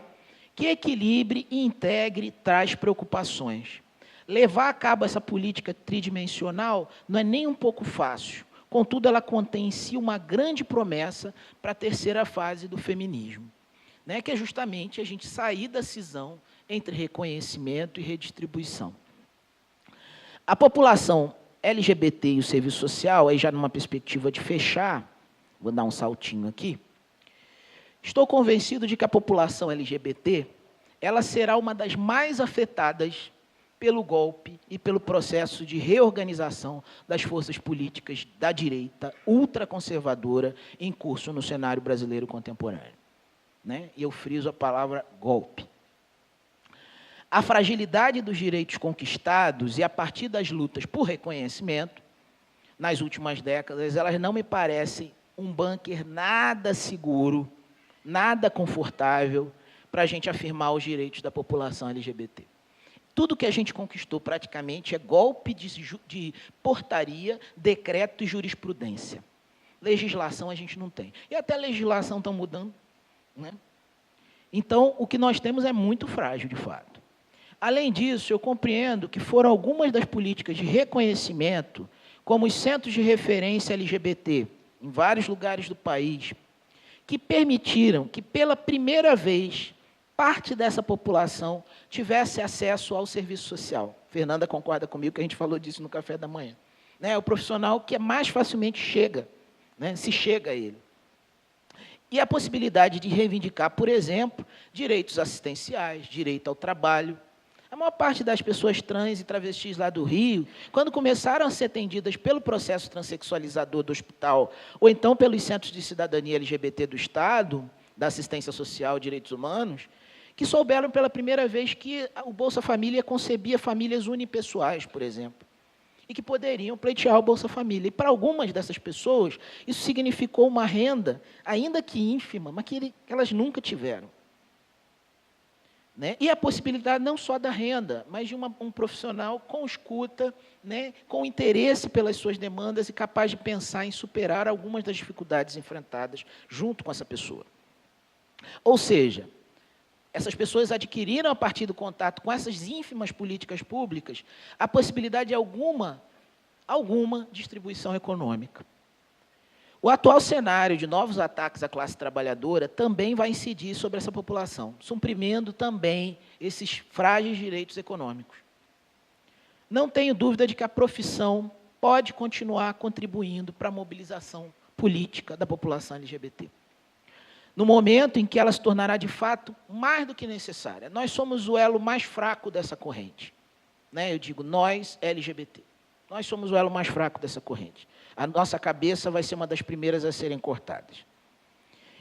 que equilibre e integre e traz preocupações. Levar a cabo essa política tridimensional não é nem um pouco fácil, contudo, ela contém em si uma grande promessa para a terceira fase do feminismo, né, que é justamente a gente sair da cisão entre reconhecimento e redistribuição. A população LGBT e o serviço social, aí já numa perspectiva de fechar, vou dar um saltinho aqui, estou convencido de que a população LGBT ela será uma das mais afetadas pelo golpe e pelo processo de reorganização das forças políticas da direita ultraconservadora em curso no cenário brasileiro contemporâneo, né? E eu friso a palavra golpe. A fragilidade dos direitos conquistados e a partir das lutas por reconhecimento, nas últimas décadas, elas não me parecem um bunker nada seguro, nada confortável para a gente afirmar os direitos da população LGBT. Tudo que a gente conquistou praticamente é golpe de portaria, decreto e jurisprudência. Legislação a gente não tem. E até a legislação está mudando, né? Então, o que nós temos é muito frágil, de fato. Além disso, eu compreendo que foram algumas das políticas de reconhecimento, como os centros de referência LGBT, em vários lugares do país, que permitiram que, pela primeira vez, parte dessa população tivesse acesso ao serviço social. Fernanda concorda comigo que a gente falou disso no café da manhã. Né? O profissional que mais facilmente chega, né? Se chega a ele. E a possibilidade de reivindicar, por exemplo, direitos assistenciais, direito ao trabalho. A maior parte das pessoas trans e travestis lá do Rio, quando começaram a ser atendidas pelo processo transexualizador do hospital, ou então pelos centros de cidadania LGBT do Estado, da assistência social e direitos humanos, que souberam pela primeira vez que o Bolsa Família concebia famílias unipessoais, por exemplo, e que poderiam pleitear o Bolsa Família. E para algumas dessas pessoas, isso significou uma renda, ainda que ínfima, mas que elas nunca tiveram. Né? E a possibilidade não só da renda, mas de um profissional com escuta, né, com interesse pelas suas demandas e capaz de pensar em superar algumas das dificuldades enfrentadas junto com essa pessoa. Ou seja, essas pessoas adquiriram, a partir do contato com essas ínfimas políticas públicas, a possibilidade de alguma distribuição econômica. O atual cenário de novos ataques à classe trabalhadora também vai incidir sobre essa população, suprimindo também esses frágeis direitos econômicos. Não tenho dúvida de que a profissão pode continuar contribuindo para a mobilização política da população LGBT. No momento em que ela se tornará, de fato, mais do que necessária. Nós somos o elo mais fraco dessa corrente. Né? Eu digo, nós, LGBT. Nós somos o elo mais fraco dessa corrente. A nossa cabeça vai ser uma das primeiras a serem cortadas.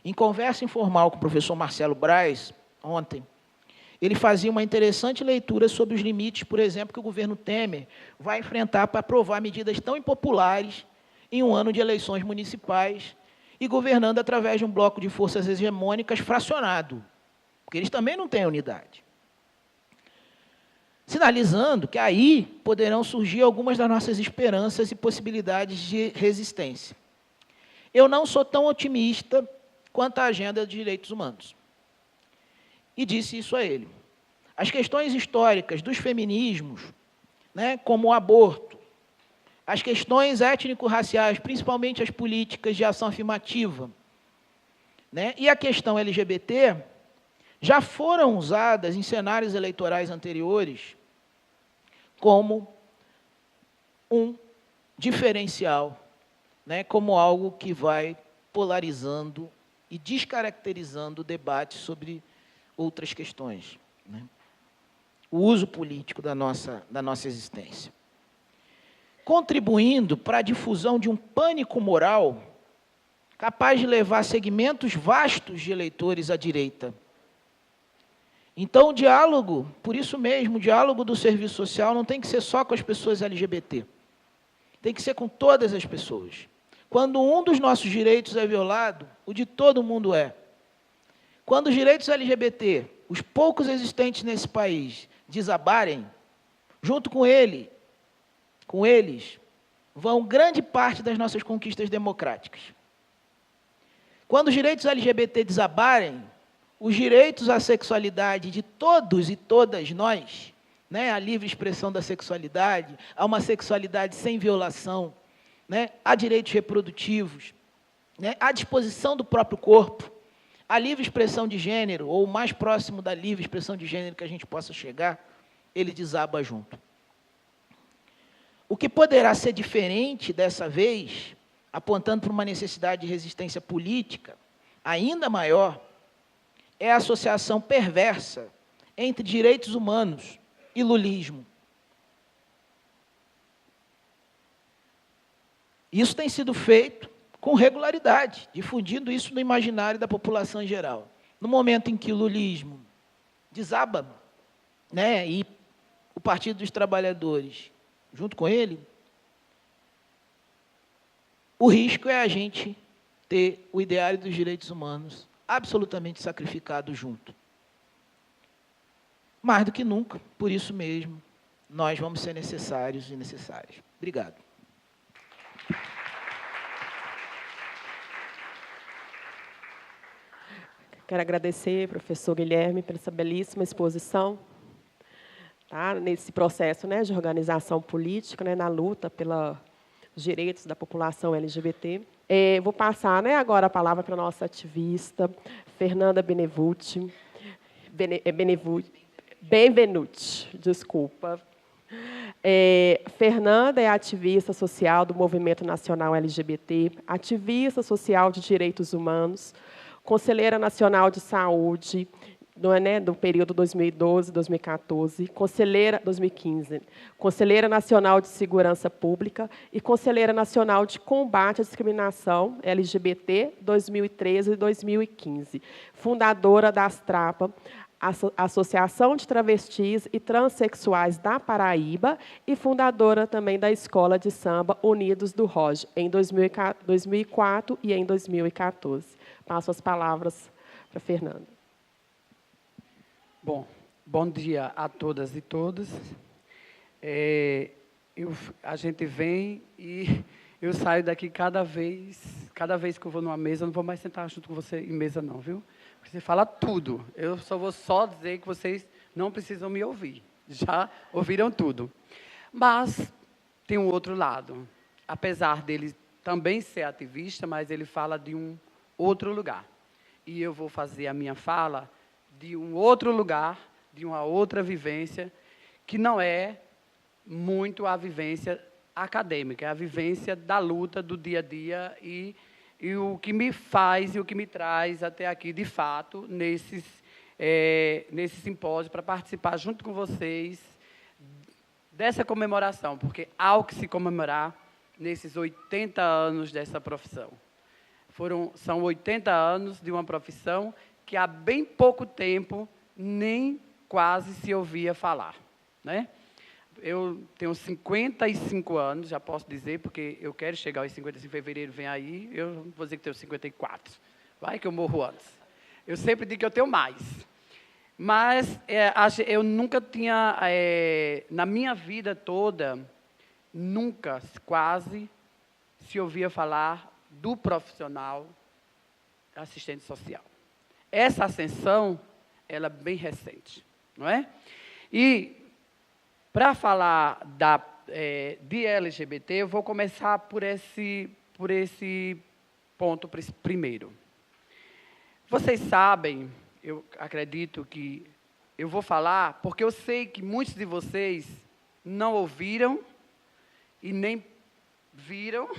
Em conversa informal com o professor Marcelo Braz, ontem, ele fazia uma interessante leitura sobre os limites, por exemplo, que o governo Temer vai enfrentar para aprovar medidas tão impopulares em um ano de eleições municipais e governando através de um bloco de forças hegemônicas fracionado, porque eles também não têm unidade. Sinalizando que aí poderão surgir algumas das nossas esperanças e possibilidades de resistência. Eu não sou tão otimista quanto à agenda de direitos humanos. E disse isso a ele. As questões históricas dos feminismos, né, como o aborto, as questões étnico-raciais, principalmente as políticas de ação afirmativa, né, e a questão LGBT, já foram usadas em cenários eleitorais anteriores como um diferencial, né, como algo que vai polarizando e descaracterizando o debate sobre outras questões, né? O uso político da nossa existência. Contribuindo para a difusão de um pânico moral capaz de levar segmentos vastos de eleitores à direita. Então, o diálogo, por isso mesmo, o diálogo do serviço social não tem que ser só com as pessoas LGBT. Tem que ser com todas as pessoas. Quando um dos nossos direitos é violado, o de todo mundo é. Quando os direitos LGBT, os poucos existentes nesse país, desabarem, junto com eles, vão grande parte das nossas conquistas democráticas. Quando os direitos LGBT desabarem, os direitos à sexualidade de todos e todas nós, né, a livre expressão da sexualidade, a uma sexualidade sem violação, né, a direitos reprodutivos, né, a disposição do próprio corpo, a livre expressão de gênero, ou o mais próximo da livre expressão de gênero que a gente possa chegar, ele desaba junto. O que poderá ser diferente dessa vez, apontando para uma necessidade de resistência política ainda maior, é a associação perversa entre direitos humanos e lulismo. Isso tem sido feito com regularidade, difundindo isso no imaginário da população em geral. No momento em que o lulismo desaba, né, e o Partido dos Trabalhadores, junto com ele, o risco é a gente ter o ideário dos direitos humanos absolutamente sacrificado junto. Mais do que nunca, por isso mesmo, nós vamos ser necessários e necessárias. Obrigado. Quero agradecer, professor Guilherme, por essa belíssima exposição, tá, nesse processo, né, de organização política, né, na luta pelos direitos da população LGBT. Vou passar, né, agora a palavra para a nossa ativista, Fernanda Benevenuti, desculpa. Fernanda é ativista social do Movimento Nacional LGBT, ativista social de direitos humanos, conselheira nacional de saúde, do período 2012-2014, conselheira 2015, conselheira nacional de segurança pública e conselheira nacional de combate à discriminação LGBT 2013 e 2015, fundadora da Astrapa, Associação de Travestis e Transsexuais da Paraíba e fundadora também da Escola de Samba Unidos do Roge, em 2004 e em 2014. Passo as palavras para a Fernanda. Bom dia a todas e todos. A gente vem e eu saio daqui cada vez que eu vou numa mesa, eu não vou mais sentar junto com você em mesa não, viu? Porque você fala tudo. Eu só vou dizer que vocês não precisam me ouvir. Já ouviram tudo. Mas tem um outro lado. Apesar dele também ser ativista, mas ele fala de um outro lugar. E eu vou fazer a minha fala de um outro lugar, de uma outra vivência, que não é muito a vivência acadêmica, é a vivência da luta do dia a dia e o que me faz e o que me traz até aqui, de fato, nesse simpósio, para participar junto com vocês dessa comemoração, porque há o que se comemorar nesses 80 anos dessa profissão. São 80 anos de uma profissão que há bem pouco tempo nem quase se ouvia falar, né? Eu tenho 55 anos, já posso dizer, porque eu quero chegar aos 55 em fevereiro, vem aí, eu vou dizer que tenho 54. Vai que eu morro antes. Eu sempre digo que eu tenho mais. Mas eu nunca tinha, na minha vida toda, nunca, quase, se ouvia falar do profissional assistente social. Essa ascensão, ela é bem recente, não é? E, para falar de LGBT, eu vou começar por esse ponto primeiro. Vocês sabem, eu acredito que eu vou falar, porque eu sei que muitos de vocês não ouviram e nem viram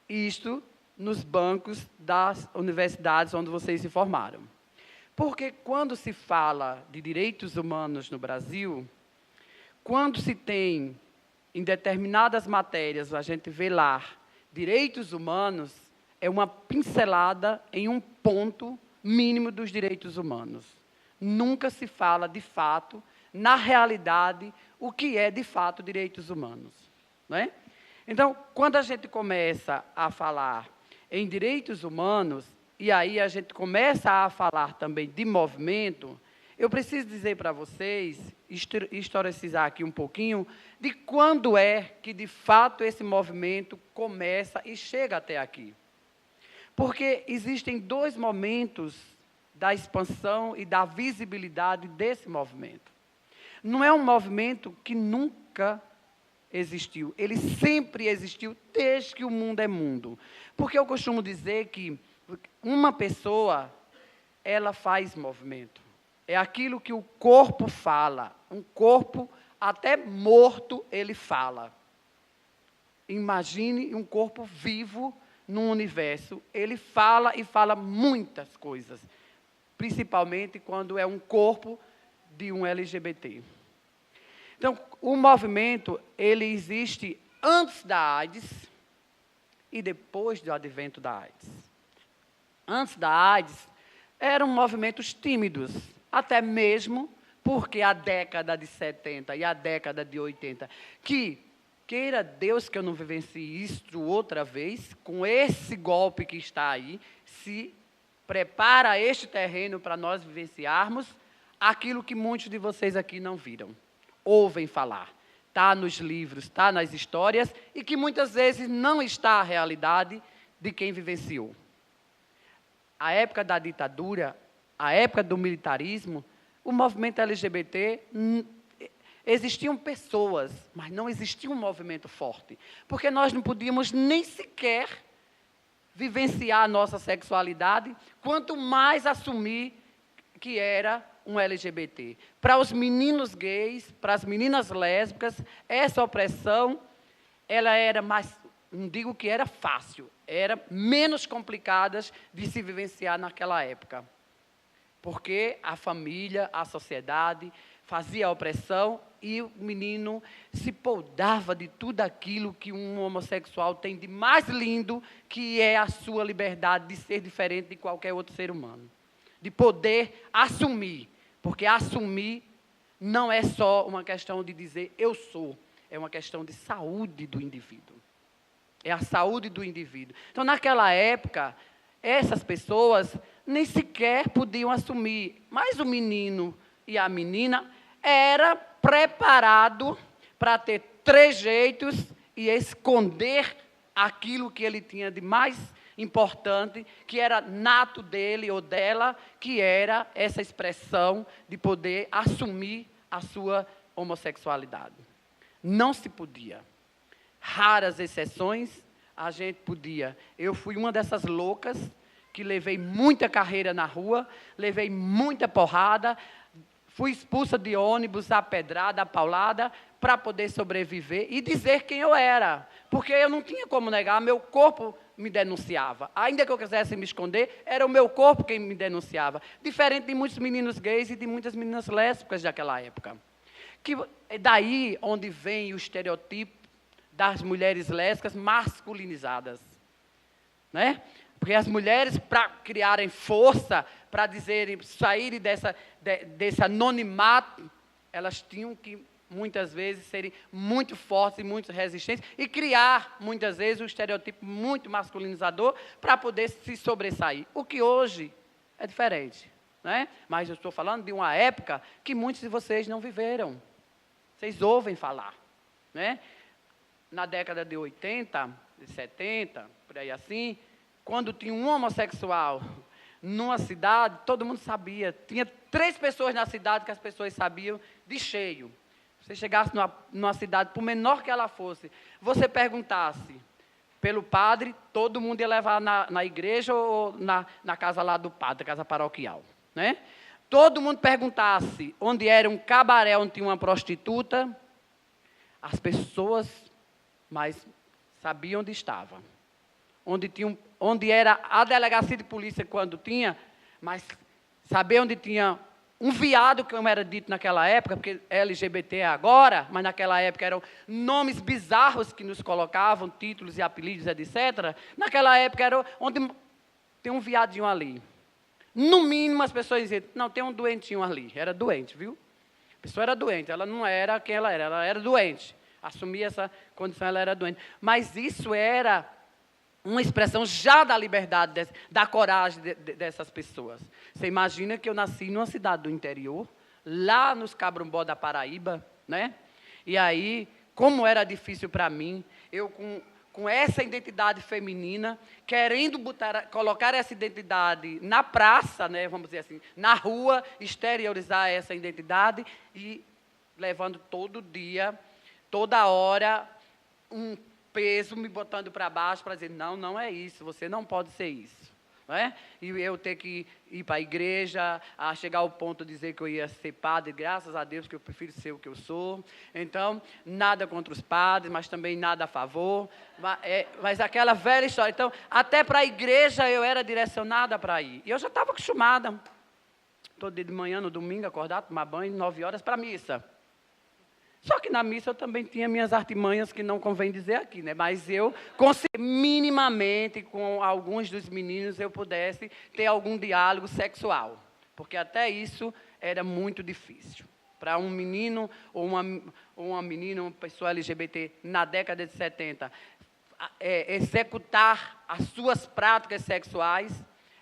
isto nos bancos das universidades onde vocês se formaram. Porque quando se fala de direitos humanos no Brasil, quando se tem, em determinadas matérias, a gente vê lá, direitos humanos, é uma pincelada em um ponto mínimo dos direitos humanos. Nunca se fala, de fato, na realidade, o que é, de fato, direitos humanos. Não é? Então, quando a gente começa a falar em direitos humanos, e aí a gente começa a falar também de movimento, eu preciso dizer para vocês, historicizar aqui um pouquinho, de quando é que, de fato, esse movimento começa e chega até aqui. Porque existem dois momentos da expansão e da visibilidade desse movimento. Não é um movimento que nunca existiu, ele sempre existiu desde que o mundo é mundo. Porque eu costumo dizer que uma pessoa, ela faz movimento. É aquilo que o corpo fala. Um corpo, até morto, ele fala. Imagine um corpo vivo no universo. Ele fala e fala muitas coisas. Principalmente quando é um corpo de um LGBT. Então, o movimento, ele existe antes da AIDS e depois do advento da AIDS. Antes da AIDS, eram movimentos tímidos, até mesmo porque a década de 70 e a década de 80, que, queira Deus que eu não vivencie isso outra vez, com esse golpe que está aí, se prepara este terreno para nós vivenciarmos aquilo que muitos de vocês aqui não viram, ouvem falar. Está nos livros, está nas histórias, e que muitas vezes não está a realidade de quem vivenciou. A época da ditadura, a época do militarismo, o movimento LGBT, existiam pessoas, mas não existia um movimento forte. Porque nós não podíamos nem sequer vivenciar a nossa sexualidade, quanto mais assumir que era um LGBT. Para os meninos gays, para as meninas lésbicas, essa opressão, ela era mais, não digo que era fácil, era menos complicada de se vivenciar naquela época. Porque a família, a sociedade, fazia a opressão e o menino se podava de tudo aquilo que um homossexual tem de mais lindo, que é a sua liberdade de ser diferente de qualquer outro ser humano. De poder assumir, porque assumir não é só uma questão de dizer eu sou, é uma questão de saúde do indivíduo. É a saúde do indivíduo. Então, naquela época, essas pessoas nem sequer podiam assumir, mas o menino e a menina era preparado para ter trejeitos e esconder aquilo que ele tinha de mais importante, que era nato dele ou dela, que era essa expressão de poder assumir a sua homossexualidade. Não se podia. Raras exceções, a gente podia. Eu fui uma dessas loucas que levei muita carreira na rua, levei muita porrada, fui expulsa de ônibus, apedrada, apaulada, para poder sobreviver e dizer quem eu era. Porque eu não tinha como negar, meu corpo me denunciava. Ainda que eu quisesse me esconder, era o meu corpo quem me denunciava. Diferente de muitos meninos gays e de muitas meninas lésbicas daquela época. Que é daí onde vem o estereotipo das mulheres lésbicas masculinizadas. Né? Porque as mulheres, para criarem força, para saírem desse anonimato, elas tinham que, muitas vezes, serem muito fortes e muito resistentes e criar, muitas vezes, um estereotipo muito masculinizador para poder se sobressair. O que hoje é diferente, né? Mas eu estou falando de uma época que muitos de vocês não viveram. Vocês ouvem falar, né? Na década de 80, de 70, por aí assim, quando tinha um homossexual numa cidade, todo mundo sabia. Tinha 3 pessoas na cidade que as pessoas sabiam de cheio. Você chegasse numa cidade, por menor que ela fosse, você perguntasse pelo padre, todo mundo ia levar na igreja ou na casa lá do padre, casa paroquial, né? Todo mundo perguntasse onde era um cabaré, onde tinha uma prostituta, as pessoas mais sabiam onde estava. Onde era a delegacia de polícia quando tinha, mas saber onde tinha um viado, como era dito naquela época, porque LGBT é agora, mas naquela época eram nomes bizarros que nos colocavam, títulos e apelidos, etc. Naquela época era onde tem um viadinho ali. No mínimo as pessoas diziam, não, tem um doentinho ali. Era doente, viu? A pessoa era doente, ela não era quem ela era doente. Assumia essa condição, ela era doente. Mas isso era uma expressão já da liberdade, da coragem dessas pessoas. Você imagina que eu nasci numa cidade do interior, lá nos Cabrumbó da Paraíba, né? E aí, como era difícil para mim, eu com essa identidade feminina, querendo colocar essa identidade na praça, né, vamos dizer assim, na rua, exteriorizar essa identidade e levando todo dia, toda hora, um peso me botando para baixo para dizer, não, não é isso, você não pode ser isso. Não é? E eu ter que ir para a igreja, a chegar ao ponto de dizer que eu ia ser padre, graças a Deus que eu prefiro ser o que eu sou. Então, nada contra os padres, mas também nada a favor. Mas aquela velha história. Então, até para a igreja eu era direcionada para ir. E eu já estava acostumada. Todo dia de manhã, no domingo, acordar, tomar banho, 9 horas para a missa. Só que na missa eu também tinha minhas artimanhas, que não convém dizer aqui, né? Mas eu consegui minimamente, com alguns dos meninos, eu pudesse ter algum diálogo sexual. Porque até isso era muito difícil. Para um menino ou uma menina, uma pessoa LGBT, na década de 70, executar as suas práticas sexuais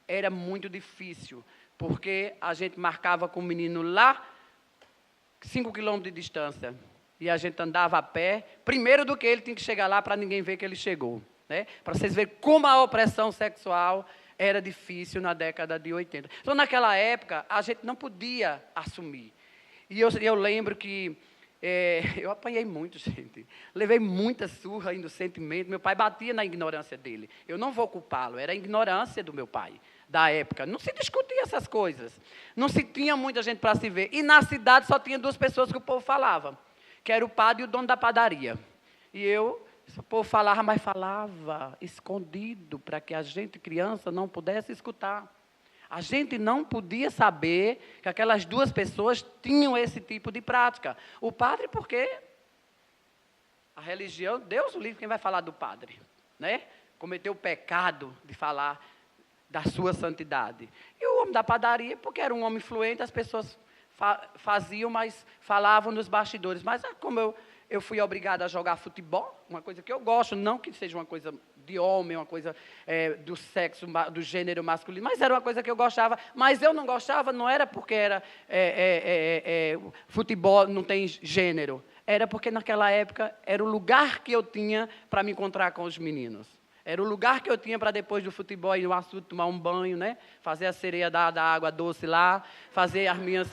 era muito difícil. Porque a gente marcava com o menino lá, 5 quilômetros de distância. E a gente andava a pé, primeiro do que ele tinha que chegar lá para ninguém ver que ele chegou. Né? Para vocês verem como a opressão sexual era difícil na década de 80. Então, naquela época, a gente não podia assumir. E eu lembro que eu apanhei muito, gente. Levei muita surra inocentemente. Meu pai batia na ignorância dele. Eu não vou culpá-lo, era a ignorância do meu pai, da época. Não se discutia essas coisas. Não se tinha muita gente para se ver. E na cidade só tinha 2 pessoas que o povo falava, que era o padre e o dono da padaria. E o povo falava, mas falava escondido, para que a gente, criança, não pudesse escutar. A gente não podia saber que aquelas 2 pessoas tinham esse tipo de prática. O padre, porque a religião, Deus o livre, quem vai falar do padre? Né? Cometeu o pecado de falar da sua santidade. E o homem da padaria, porque era um homem influente, as pessoas faziam, mas falavam nos bastidores. Mas como eu fui obrigada a jogar futebol, uma coisa que eu gosto, não que seja uma coisa de homem, uma coisa do sexo, do gênero masculino, mas era uma coisa que eu gostava. Mas eu não gostava, não era porque era futebol não tem gênero, era porque naquela época era o lugar que eu tinha para me encontrar com os meninos. Era o lugar que eu tinha para depois do futebol ir no açude tomar um banho, né? Fazer a sereia da água doce lá, fazer as minhas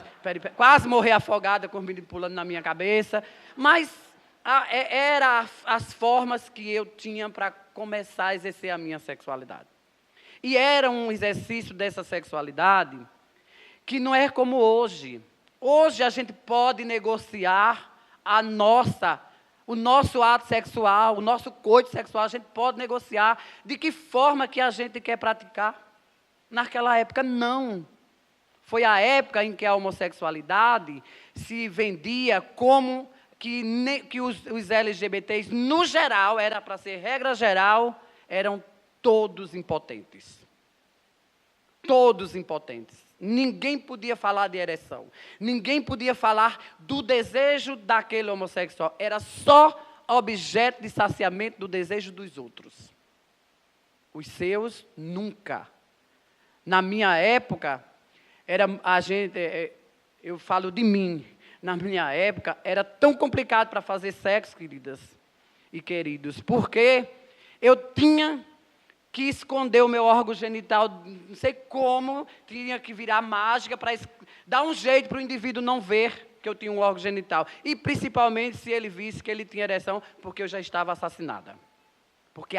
quase morrer afogada com os meninos pulando na minha cabeça. Mas eram as formas que eu tinha para começar a exercer a minha sexualidade. E era um exercício dessa sexualidade que não é como hoje. Hoje a gente pode negociar o nosso ato sexual, o nosso coito sexual, a gente pode negociar de que forma que a gente quer praticar. Naquela época, não. Foi a época em que a homossexualidade se vendia como que os LGBTs, no geral, era para ser regra geral, eram todos impotentes. Todos impotentes. Ninguém podia falar de ereção. Ninguém podia falar do desejo daquele homossexual. Era só objeto de saciamento do desejo dos outros. Os seus, nunca. Na minha época, eu falo de mim, na minha época, era tão complicado para fazer sexo, queridas e queridos, porque eu tinha que esconder o meu órgão genital, não sei como, tinha que virar mágica para dar um jeito para o indivíduo não ver que eu tinha um órgão genital. E, principalmente, se ele visse que ele tinha ereção, porque eu já estava assassinada. Porque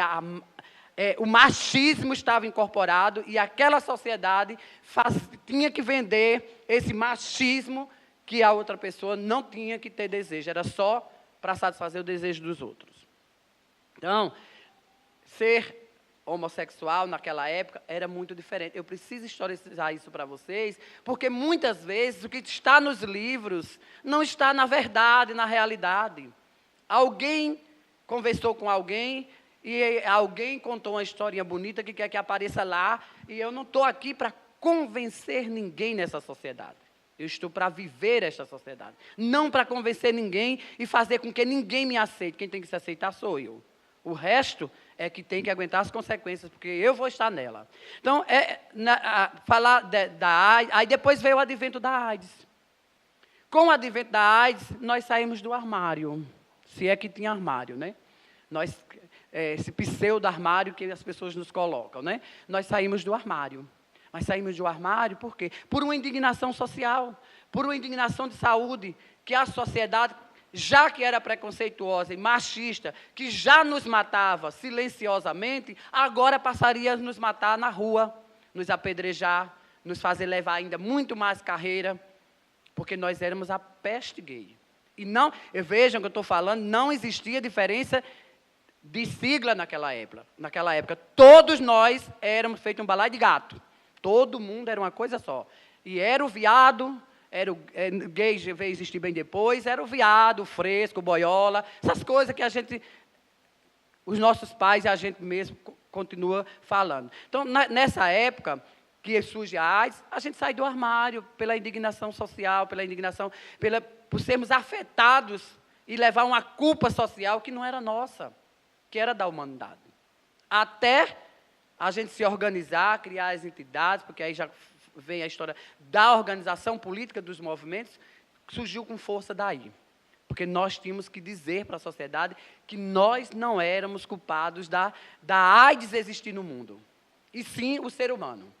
o machismo estava incorporado e aquela sociedade tinha que vender esse machismo que a outra pessoa não tinha que ter desejo, era só para satisfazer o desejo dos outros. Então, ser homossexual naquela época era muito diferente. Eu preciso historizar isso para vocês, porque muitas vezes o que está nos livros não está na verdade, na realidade. Alguém conversou com alguém e alguém contou uma historinha bonita que quer que apareça lá, e eu não estou aqui para convencer ninguém nessa sociedade. Eu estou para viver esta sociedade, não para convencer ninguém e fazer com que ninguém me aceite. Quem tem que se aceitar sou eu. O resto é que tem que aguentar as consequências, porque eu vou estar nela. Então, falar da AIDS, aí depois veio o advento da AIDS. Com o advento da AIDS, nós saímos do armário, se é que tinha armário, né? Esse pseudo-armário que as pessoas nos colocam, né? Nós saímos do armário. Mas saímos do armário por quê? Por uma indignação social, por uma indignação de saúde, que a sociedade, já que era preconceituosa e machista, que já nos matava silenciosamente, agora passaria a nos matar na rua, nos apedrejar, nos fazer levar ainda muito mais carreira, porque nós éramos a peste gay. E não, vejam que eu estou falando, não existia diferença de sigla naquela época. Naquela época, todos nós éramos feito um balaio de gato. Todo mundo era uma coisa só. E era o viado, o gay veio existir bem depois, era o viado, o fresco, o boiola, essas coisas que os nossos pais e a gente mesmo continua falando. Então, nessa época que surge a AIDS, a gente sai do armário pela indignação social, por sermos afetados e levar uma culpa social que não era nossa, que era da humanidade. Até a gente se organizar, criar as entidades, porque aí já vem a história da organização política dos movimentos, que surgiu com força daí. Porque nós tínhamos que dizer para a sociedade que nós não éramos culpados da AIDS existir no mundo, e sim o ser humano.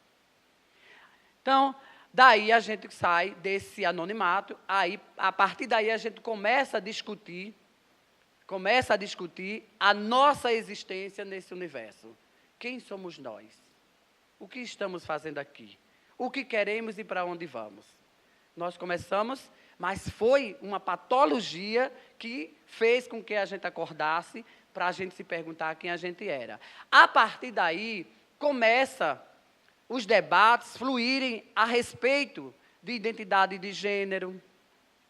Então, daí a gente sai desse anonimato, aí, a partir daí a gente começa a discutir a nossa existência nesse universo. Quem somos nós? O que estamos fazendo aqui? O que queremos e para onde vamos? Nós começamos, mas foi uma patologia que fez com que a gente acordasse para a gente se perguntar quem a gente era. A partir daí, começa os debates fluírem a respeito de identidade de gênero,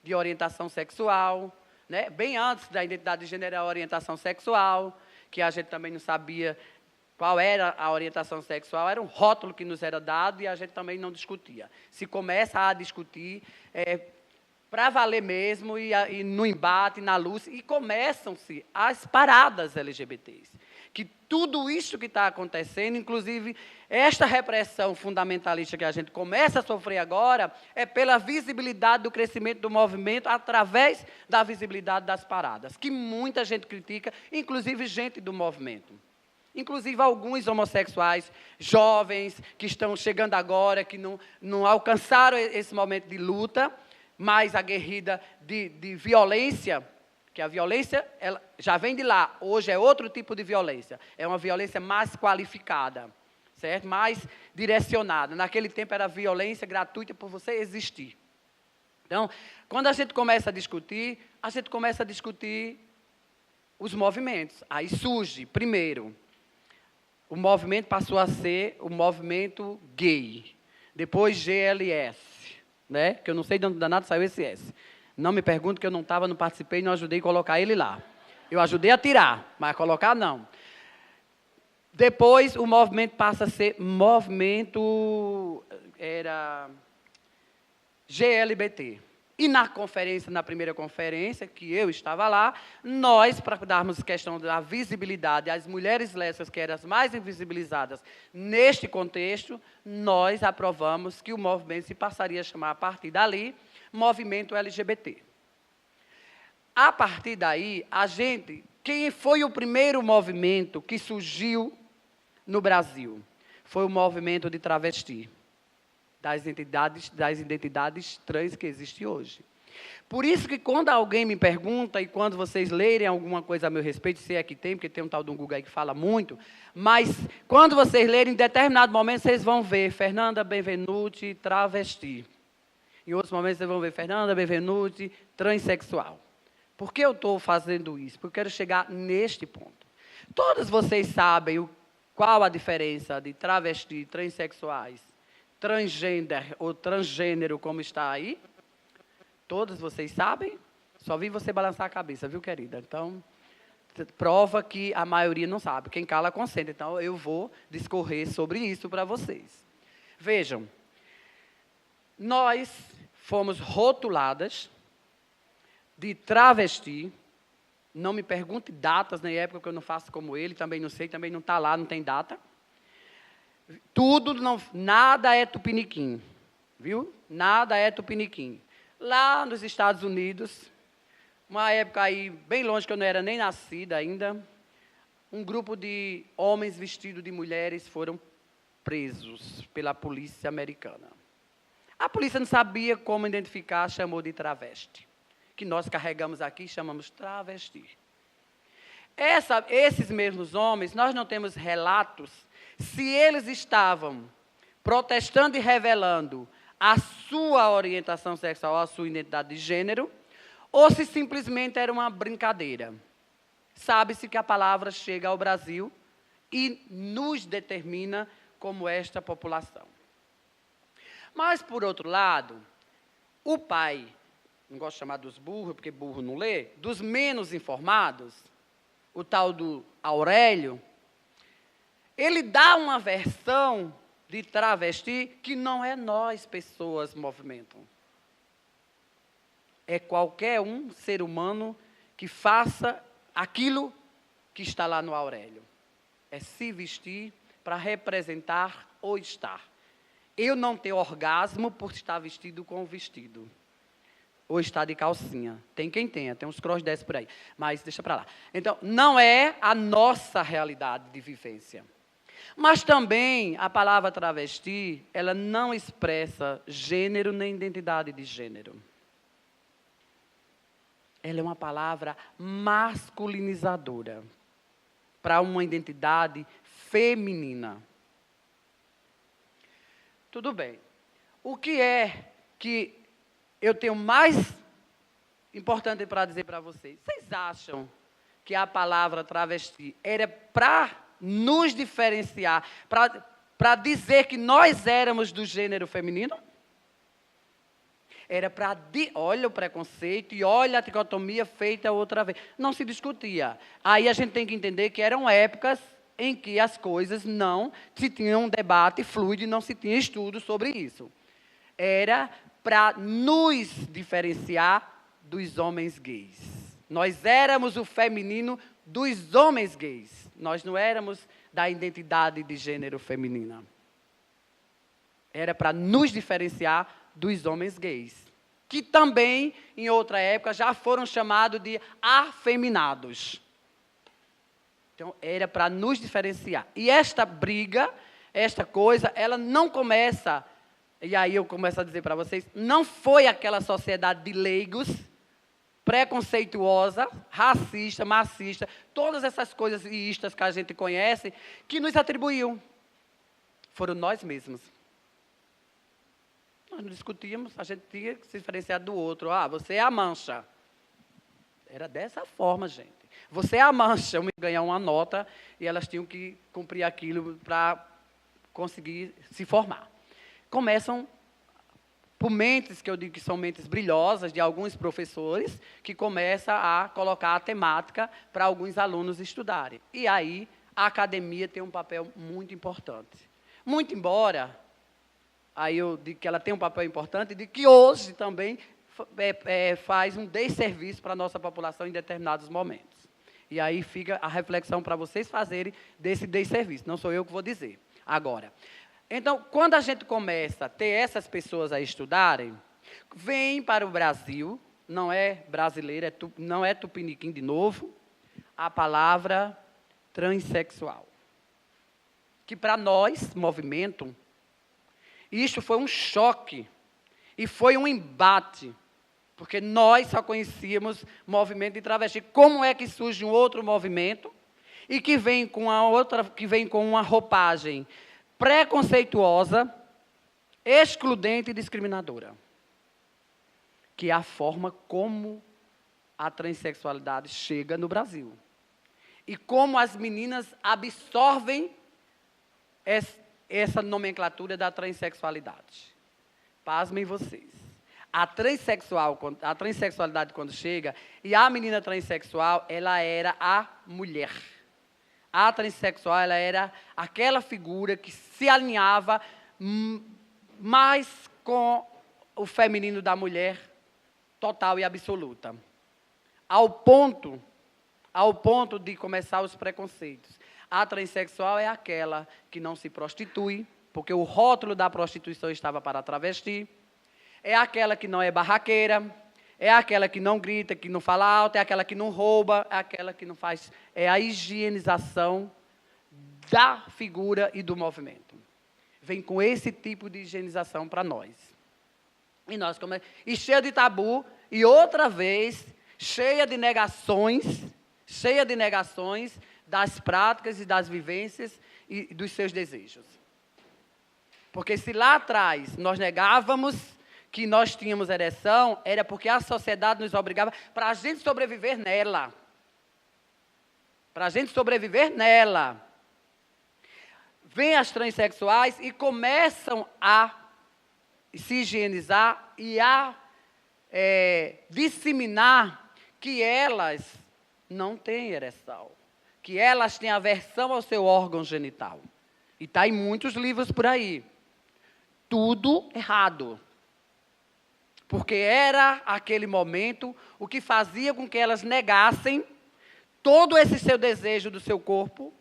de orientação sexual, né? Bem antes da identidade de gênero, a orientação sexual, que a gente também não sabia qual era a orientação sexual, era um rótulo que nos era dado e a gente também não discutia. Se começa a discutir para valer mesmo, e no embate, na luz, e começam-se as paradas LGBTs. Que tudo isso que está acontecendo, inclusive esta repressão fundamentalista que a gente começa a sofrer agora, é pela visibilidade do crescimento do movimento através da visibilidade das paradas, que muita gente critica, inclusive gente do movimento. Inclusive alguns homossexuais jovens que estão chegando agora, que não alcançaram esse momento de luta, mais aguerrida de violência, que a violência ela já vem de lá. Hoje é outro tipo de violência. É uma violência mais qualificada, certo? Mais direcionada. Naquele tempo era violência gratuita por você existir. Então, quando a gente começa a discutir os movimentos. Aí surge, primeiro, o movimento passou a ser o movimento gay. Depois GLS, né? Que eu não sei de onde danado saiu esse S. Não me pergunto, que eu não estava, não participei, não ajudei a colocar ele lá. Eu ajudei a tirar, mas a colocar não. Depois, o movimento passa a ser movimento GLBT. E na primeira conferência, que eu estava lá, nós, para darmos questão da visibilidade às mulheres lésbicas, que eram as mais invisibilizadas neste contexto, nós aprovamos que o movimento se passaria a chamar, a partir dali, Movimento LGBT. A partir daí, quem foi o primeiro movimento que surgiu no Brasil? Foi o movimento de travesti, das identidades trans que existem hoje. Por isso que quando alguém me pergunta, e quando vocês lerem alguma coisa a meu respeito, se é que tem, porque tem um tal de um Google aí que fala muito, mas quando vocês lerem, em determinado momento, vocês vão ver Fernanda Benvenuti, travesti. Em outros momentos, vocês vão ver Fernanda Benvenuti, transexual. Por que eu estou fazendo isso? Porque eu quero chegar neste ponto. Todos vocês sabem qual a diferença de travesti, transexuais, transgender ou transgênero, como está aí? Todos vocês sabem? Só vi você balançar a cabeça, viu, querida? Então, prova que a maioria não sabe. Quem cala, consente. Então, eu vou discorrer sobre isso para vocês. Vejam, nós fomos rotuladas de travesti. Não me pergunte datas nem época, que eu não faço como ele, também não sei, também não está lá, não tem data. Nada é tupiniquim, viu? Nada é tupiniquim. Lá nos Estados Unidos, uma época aí bem longe, que eu não era nem nascida ainda, um grupo de homens vestidos de mulheres foram presos pela polícia americana. A polícia não sabia como identificar, chamou de travesti, que nós carregamos aqui e chamamos travesti. Esses mesmos homens, nós não temos relatos se eles estavam protestando e revelando a sua orientação sexual, a sua identidade de gênero, ou se simplesmente era uma brincadeira. Sabe-se que a palavra chega ao Brasil e nos determina como esta população. Mas, por outro lado, o pai, não gosto de chamar dos burros, porque burro não lê, dos menos informados, o tal do Aurélio, ele dá uma versão de travesti que não é nós, pessoas, movimentam. É qualquer um ser humano que faça aquilo que está lá no Aurélio. É se vestir para representar ou estar. Eu não tenho orgasmo por estar vestido com o vestido. Ou estar de calcinha. Tem quem tenha, tem uns cross-dress por aí. Mas deixa para lá. Então, não é a nossa realidade de vivência. Mas também a palavra travesti, ela não expressa gênero nem identidade de gênero. Ela é uma palavra masculinizadora para uma identidade feminina. Tudo bem. O que é que eu tenho mais importante para dizer para vocês? Vocês acham que a palavra travesti era para nos diferenciar, para dizer que nós éramos do gênero feminino? Era para... Olha o preconceito e olha a dicotomia feita outra vez. Não se discutia. Aí a gente tem que entender que eram épocas em que as coisas não se tinha um debate fluido e não se tinha estudo sobre isso. Era para nos diferenciar dos homens gays. Nós éramos o feminino dos homens gays. Nós não éramos da identidade de gênero feminina. Era para nos diferenciar dos homens gays, que também, em outra época, já foram chamados de afeminados. Então, era para nos diferenciar. E esta briga, esta coisa, ela não começa, e aí eu começo a dizer para vocês, não foi aquela sociedade de leigos, preconceituosa, racista, machista, todas essas coisas istas que a gente conhece, que nos atribuíam. Foram nós mesmos. Nós não discutíamos, a gente tinha que se diferenciar do outro. Ah, você é a mancha. Era dessa forma, gente. Você é a mancha. Eu me ganhar uma nota e elas tinham que cumprir aquilo para conseguir se formar. Começam por mentes, que eu digo que são mentes brilhosas, de alguns professores, que começam a colocar a temática para alguns alunos estudarem. E aí a academia tem um papel muito importante. Muito embora, aí eu digo que ela tem um papel importante, e digo que hoje também faz um desserviço para a nossa população em determinados momentos. E aí fica a reflexão para vocês fazerem desse desserviço. Não sou eu que vou dizer. Agora, então, quando a gente começa a ter essas pessoas a estudarem, vem para o Brasil, não é brasileiro, não é tupiniquim de novo, a palavra transexual. Que para nós, movimento, isso foi um choque e foi um embate, porque nós só conhecíamos movimento de travesti. Como é que surge um outro movimento e que vem com uma roupagem preconceituosa, excludente e discriminadora? Que é a forma como a transexualidade chega no Brasil. E como as meninas absorvem essa nomenclatura da transexualidade. Pasmem vocês. A transexualidade, quando chega, e a menina transexual, ela era a mulher. A transexual, ela era aquela figura que se alinhava mais com o feminino da mulher, total e absoluta. Ao ponto de começar os preconceitos. A transexual é aquela que não se prostitui, porque o rótulo da prostituição estava para a travesti. É aquela que não é barraqueira, é aquela que não grita, que não fala alto, é aquela que não rouba, é aquela que não faz... É a higienização da figura e do movimento. Vem com esse tipo de higienização para nós. E cheia de tabu, e outra vez, cheia de negações das práticas e das vivências e dos seus desejos. Porque se lá atrás nós negávamos que nós tínhamos ereção, era porque a sociedade nos obrigava para a gente sobreviver nela. Para a gente sobreviver nela. Vêm as transexuais e começam a se higienizar e a disseminar que elas não têm ereção, que elas têm aversão ao seu órgão genital. E está em muitos livros por aí. Tudo errado. Porque era, aquele momento, o que fazia com que elas negassem todo esse seu desejo do seu corpo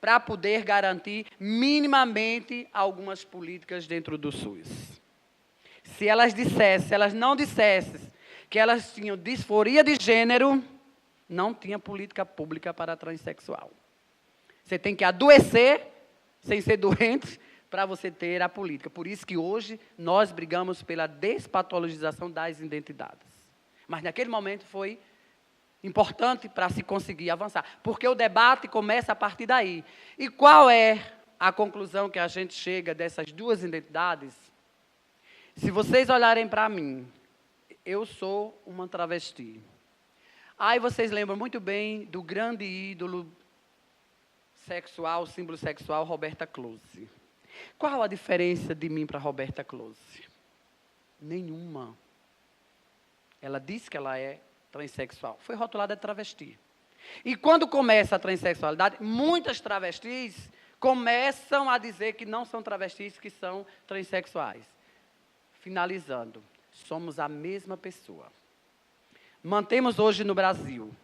para poder garantir minimamente algumas políticas dentro do SUS. Se elas não dissessem que elas tinham disforia de gênero, não tinha política pública para transexual. Você tem que adoecer, sem ser doente, para você ter a política. Por isso que hoje nós brigamos pela despatologização das identidades. Mas naquele momento foi importante para se conseguir avançar, porque o debate começa a partir daí. E qual é a conclusão que a gente chega dessas duas identidades? Se vocês olharem para mim, eu sou uma travesti. Aí vocês lembram muito bem do grande ídolo sexual, símbolo sexual, Roberta Close. Qual a diferença de mim para Roberta Close? Nenhuma. Ela disse que ela é transexual. Foi rotulada de travesti. E quando começa a transexualidade, muitas travestis começam a dizer que não são travestis, que são transexuais. Finalizando, somos a mesma pessoa. Mantemos hoje no Brasil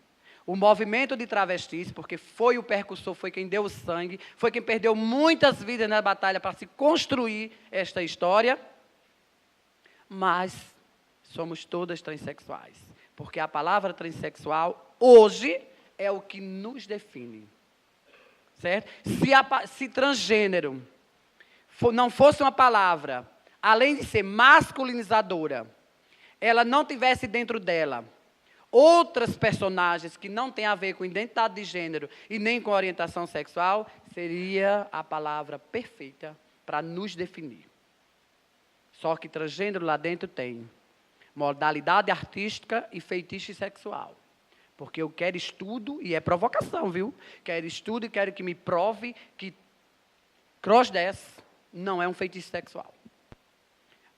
o movimento de travestis, porque foi o percussor, foi quem deu o sangue, foi quem perdeu muitas vidas na batalha para se construir esta história, mas somos todas transexuais, porque a palavra transexual, hoje, é o que nos define, certo? Se transgênero não fosse uma palavra, além de ser masculinizadora, ela não tivesse dentro dela outras personagens que não têm a ver com identidade de gênero e nem com orientação sexual, seria a palavra perfeita para nos definir. Só que transgênero lá dentro tem modalidade artística e feitiço sexual. Porque eu quero estudo, e é provocação, viu? Quero estudo e quero que me prove que crossdress não é um feitiço sexual.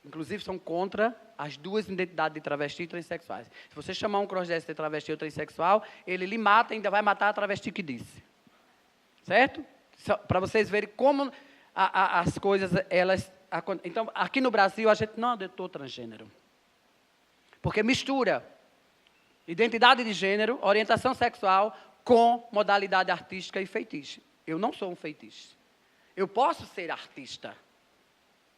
Inclusive, são contra as duas identidades de travesti e transexuais. Se você chamar um crossdresser de travesti ou transexual, ele lhe mata e ainda vai matar a travesti que disse. Certo? Para vocês verem como as coisas, elas... Então, aqui no Brasil, a gente não adotou transgênero. Porque mistura identidade de gênero, orientação sexual, com modalidade artística e feitiço. Eu não sou um feitiço. Eu posso ser artista.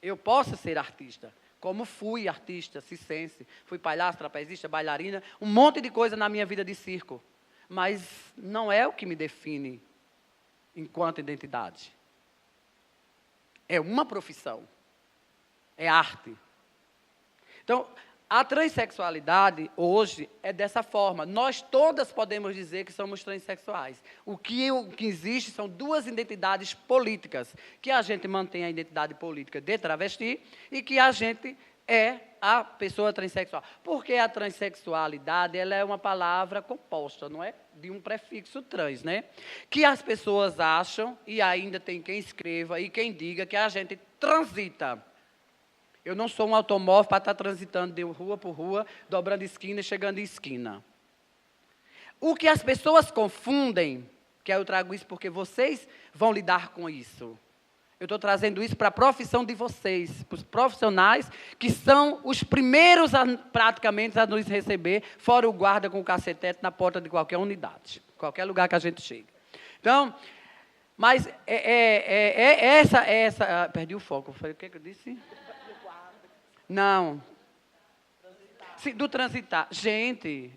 Eu posso ser artista. Como fui artista, circense, fui palhaço, trapezista, bailarina, um monte de coisa na minha vida de circo. Mas não é o que me define enquanto identidade. É uma profissão. É arte. Então, a transexualidade, hoje, é dessa forma. Nós todas podemos dizer que somos transexuais. O que existe são duas identidades políticas. Que a gente mantém a identidade política de travesti e que a gente é a pessoa transexual. Porque a transexualidade, ela é uma palavra composta, não é? De um prefixo trans, né? Que as pessoas acham, e ainda tem quem escreva e quem diga, que a gente transita. Eu não sou um automóvel para estar transitando de rua por rua, dobrando esquina e chegando em esquina. O que as pessoas confundem, que eu trago isso porque vocês vão lidar com isso. Eu estou trazendo isso para a profissão de vocês, para os profissionais que são os primeiros, praticamente, a nos receber, fora o guarda com o cacetete na porta de qualquer unidade, qualquer lugar que a gente chegue. Então, mas essa... Perdi o foco. O que eu disse? Não. Do transitar. Gente,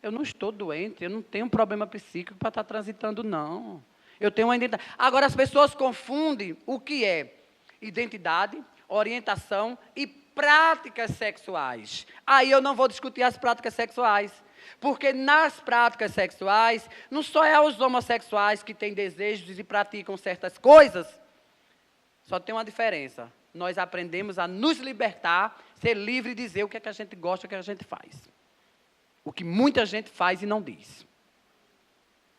eu não estou doente, eu não tenho um problema psíquico para estar transitando, não. Eu tenho uma identidade. Agora, as pessoas confundem o que é identidade, orientação e práticas sexuais. Aí eu não vou discutir as práticas sexuais. Porque nas práticas sexuais, não só é os homossexuais que têm desejos e praticam certas coisas, só tem uma diferença. Nós aprendemos a nos libertar, ser livre e dizer o que é que a gente gosta, o que a gente faz. O que muita gente faz e não diz.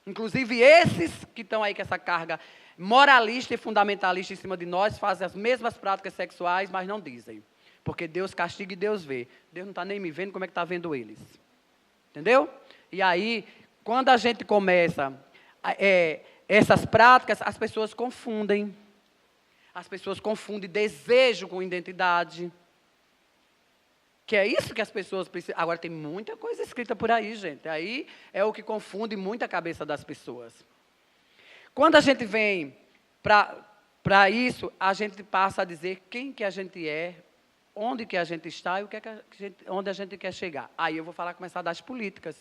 Inclusive, esses que estão aí com essa carga moralista e fundamentalista em cima de nós, fazem as mesmas práticas sexuais, mas não dizem. Porque Deus castiga e Deus vê. Deus não está nem me vendo, como é que está vendo eles? Entendeu? E aí, quando a gente começa essas práticas, as pessoas confundem. As pessoas confundem desejo com identidade. Que é isso que as pessoas precisam. Agora, tem muita coisa escrita por aí, gente. Aí é o que confunde muito a cabeça das pessoas. Quando a gente vem para isso, a gente passa a dizer quem que a gente é, onde que a gente está e o que é que onde a gente quer chegar. Aí eu vou começar das políticas.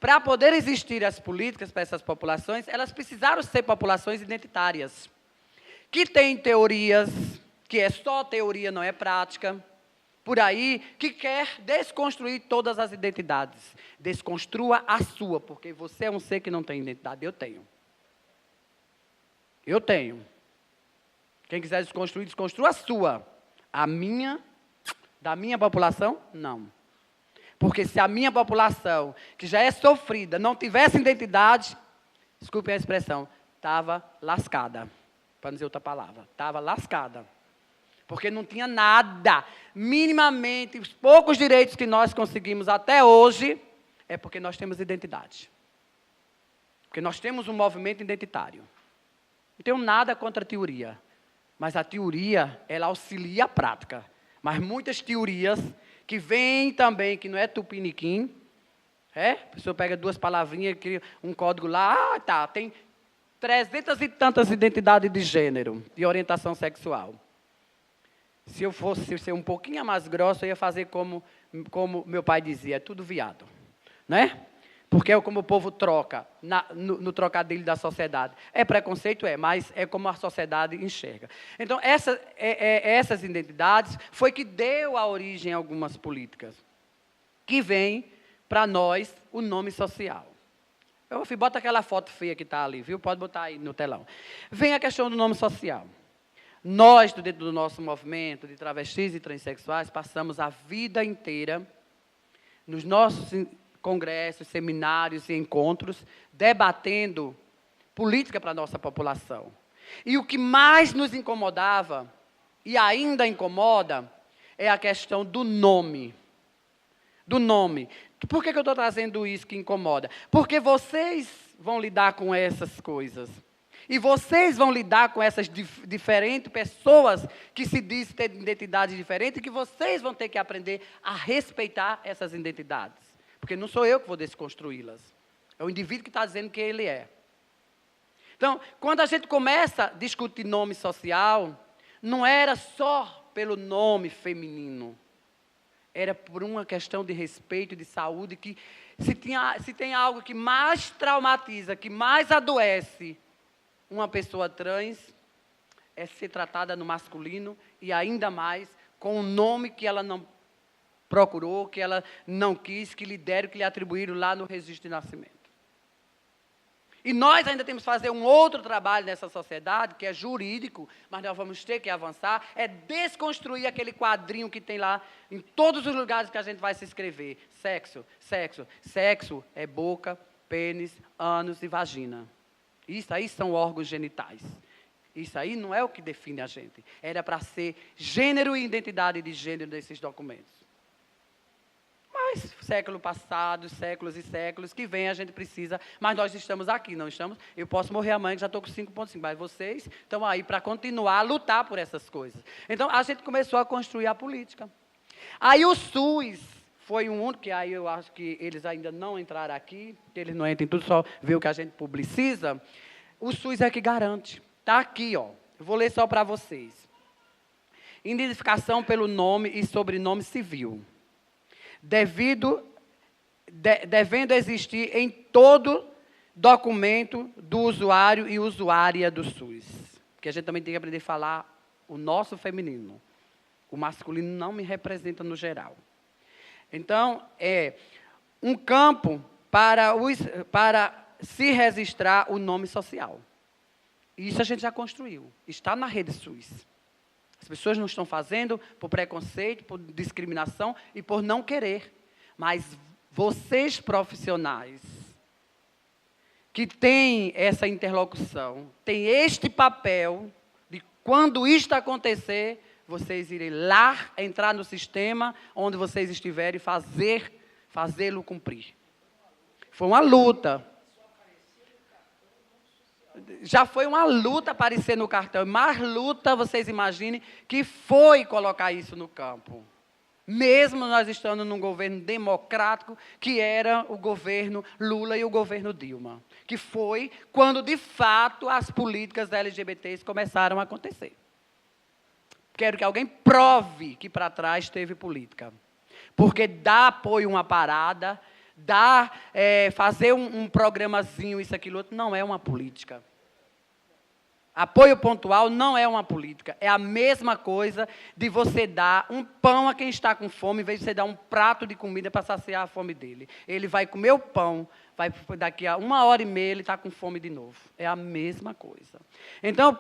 Para poder existir as políticas para essas populações, elas precisaram ser populações identitárias. Que tem teorias, que é só teoria, não é prática, por aí, que quer desconstruir todas as identidades. Desconstrua a sua, porque você é um ser que não tem identidade. Eu tenho. Eu tenho. Quem quiser desconstruir, desconstrua a sua. A minha, da minha população, não. Porque se a minha população, que já é sofrida, não tivesse identidade, desculpe a expressão, estava lascada. Para não dizer outra palavra, estava lascada. Porque não tinha nada, minimamente, os poucos direitos que nós conseguimos até hoje, é porque nós temos identidade. Porque nós temos um movimento identitário. Não tenho nada contra a teoria, mas a teoria, ela auxilia a prática. Mas muitas teorias, que vêm também, que não é tupiniquim, a pessoa pega duas palavrinhas, cria um código lá, tem 300 e tantas identidades de gênero, de orientação sexual. Se eu fosse ser um pouquinho mais grosso, eu ia fazer como meu pai dizia, é tudo viado. Né? Porque é como o povo troca, no trocadilho da sociedade. É preconceito? É, mas é como a sociedade enxerga. Então, essas identidades foi que deu a origem a algumas políticas, que vem para nós o nome social. Bota aquela foto feia que está ali, viu? Pode botar aí no telão. Vem a questão do nome social. Nós, dentro do nosso movimento de travestis e transexuais, passamos a vida inteira nos nossos congressos, seminários e encontros, debatendo política para a nossa população. E o que mais nos incomodava, e ainda incomoda, é a questão do nome. Do nome. Por que eu estou trazendo isso que incomoda? Porque vocês vão lidar com essas coisas. E vocês vão lidar com essas diferentes pessoas que se dizem ter identidades diferentes e que vocês vão ter que aprender a respeitar essas identidades. Porque não sou eu que vou desconstruí-las. É o indivíduo que está dizendo quem ele é. Então, quando a gente começa a discutir nome social, não era só pelo nome feminino. Era por uma questão de respeito e de saúde, que se tem algo que mais traumatiza, que mais adoece uma pessoa trans, é ser tratada no masculino e ainda mais com um nome que ela não procurou, que ela não quis, que lhe deram, que lhe atribuíram lá no registro de nascimento. E nós ainda temos que fazer um outro trabalho nessa sociedade, que é jurídico, mas nós vamos ter que avançar, é desconstruir aquele quadrinho que tem lá em todos os lugares que a gente vai se inscrever. Sexo, sexo, sexo é boca, pênis, ânus e vagina. Isso aí são órgãos genitais. Isso aí não é o que define a gente. Era para ser gênero e identidade de gênero desses documentos. Mas, século passado, séculos e séculos que vem, a gente precisa, mas nós estamos aqui, não estamos? Eu posso morrer amanhã, que já estou com 5,5, mas vocês estão aí para continuar a lutar por essas coisas. Então, a gente começou a construir a política. Aí o SUS foi um único, que aí eu acho que eles ainda não entraram aqui, que eles não entram em tudo, só ver o que a gente publiciza. O SUS é que garante. Está aqui, ó. Eu vou ler só para vocês. Identificação pelo nome e sobrenome civil. Devendo existir em todo documento do usuário e usuária do SUS. Porque a gente também tem que aprender a falar o nosso feminino. O masculino não me representa no geral. Então, é um campo para se registrar o nome social. Isso a gente já construiu. Está na rede SUS. As pessoas não estão fazendo por preconceito, por discriminação e por não querer. Mas vocês, profissionais, que têm essa interlocução, têm este papel de, quando isto acontecer, vocês irem lá, entrar no sistema onde vocês estiverem e fazê-lo cumprir. Foi uma luta. Já foi uma luta aparecer no cartão. Mais luta, vocês imaginem, que foi colocar isso no campo. Mesmo nós estando num governo democrático, que era o governo Lula e o governo Dilma. Que foi quando, de fato, as políticas LGBTs começaram a acontecer. Quero que alguém prove que para trás teve política. Porque dar apoio a uma parada, fazer um programazinho, isso, aquilo, outro, não é uma política. Apoio pontual não é uma política. É a mesma coisa de você dar um pão a quem está com fome, em vez de você dar um prato de comida para saciar a fome dele. Ele vai comer o pão, daqui a 1h30 ele está com fome de novo. É a mesma coisa. Então,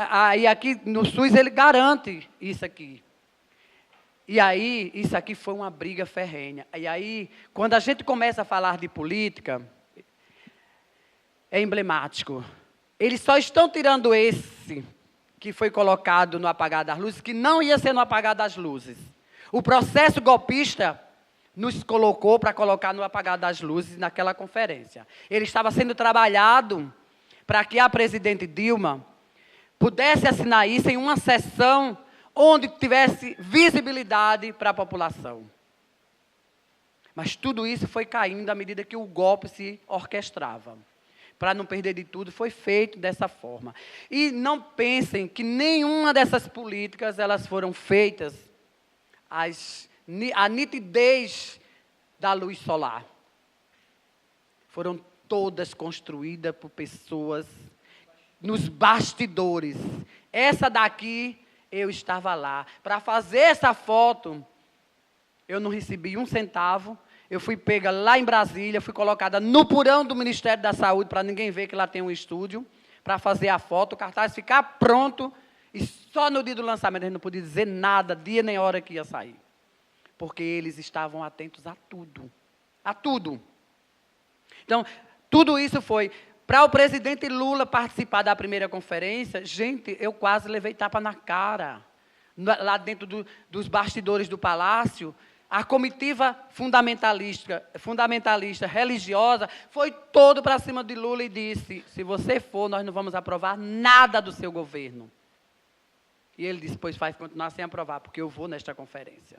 aí aqui no SUS ele garante isso aqui. E aí, isso aqui foi uma briga ferrenha. E aí, quando a gente começa a falar de política, é emblemático. Eles só estão tirando esse que foi colocado no apagar das luzes, que não ia ser no apagar das luzes. O processo golpista nos colocou para colocar no apagar das luzes naquela conferência. Ele estava sendo trabalhado para que a presidente Dilma pudesse assinar isso em uma sessão onde tivesse visibilidade para a população. Mas tudo isso foi caindo à medida que o golpe se orquestrava. Para não perder de tudo, foi feito dessa forma. E não pensem que nenhuma dessas políticas elas foram feitas à nitidez da luz solar. Foram todas construídas por pessoas nos bastidores. Essa daqui, eu estava lá. Para fazer essa foto, eu não recebi 1 centavo. Eu fui pega lá em Brasília, fui colocada no porão do Ministério da Saúde, para ninguém ver que lá tem um estúdio, para fazer a foto, o cartaz ficar pronto, e só no dia do lançamento a gente não podia dizer nada, dia nem hora que ia sair. Porque eles estavam atentos a tudo. A tudo. Então, tudo isso foi... Para o presidente Lula participar da primeira conferência, gente, eu quase levei tapa na cara. Lá dentro dos bastidores do palácio, a comitiva fundamentalista religiosa, foi todo para cima de Lula e disse, se você for, nós não vamos aprovar nada do seu governo. E ele disse, pois vai continuar sem aprovar, porque eu vou nesta conferência.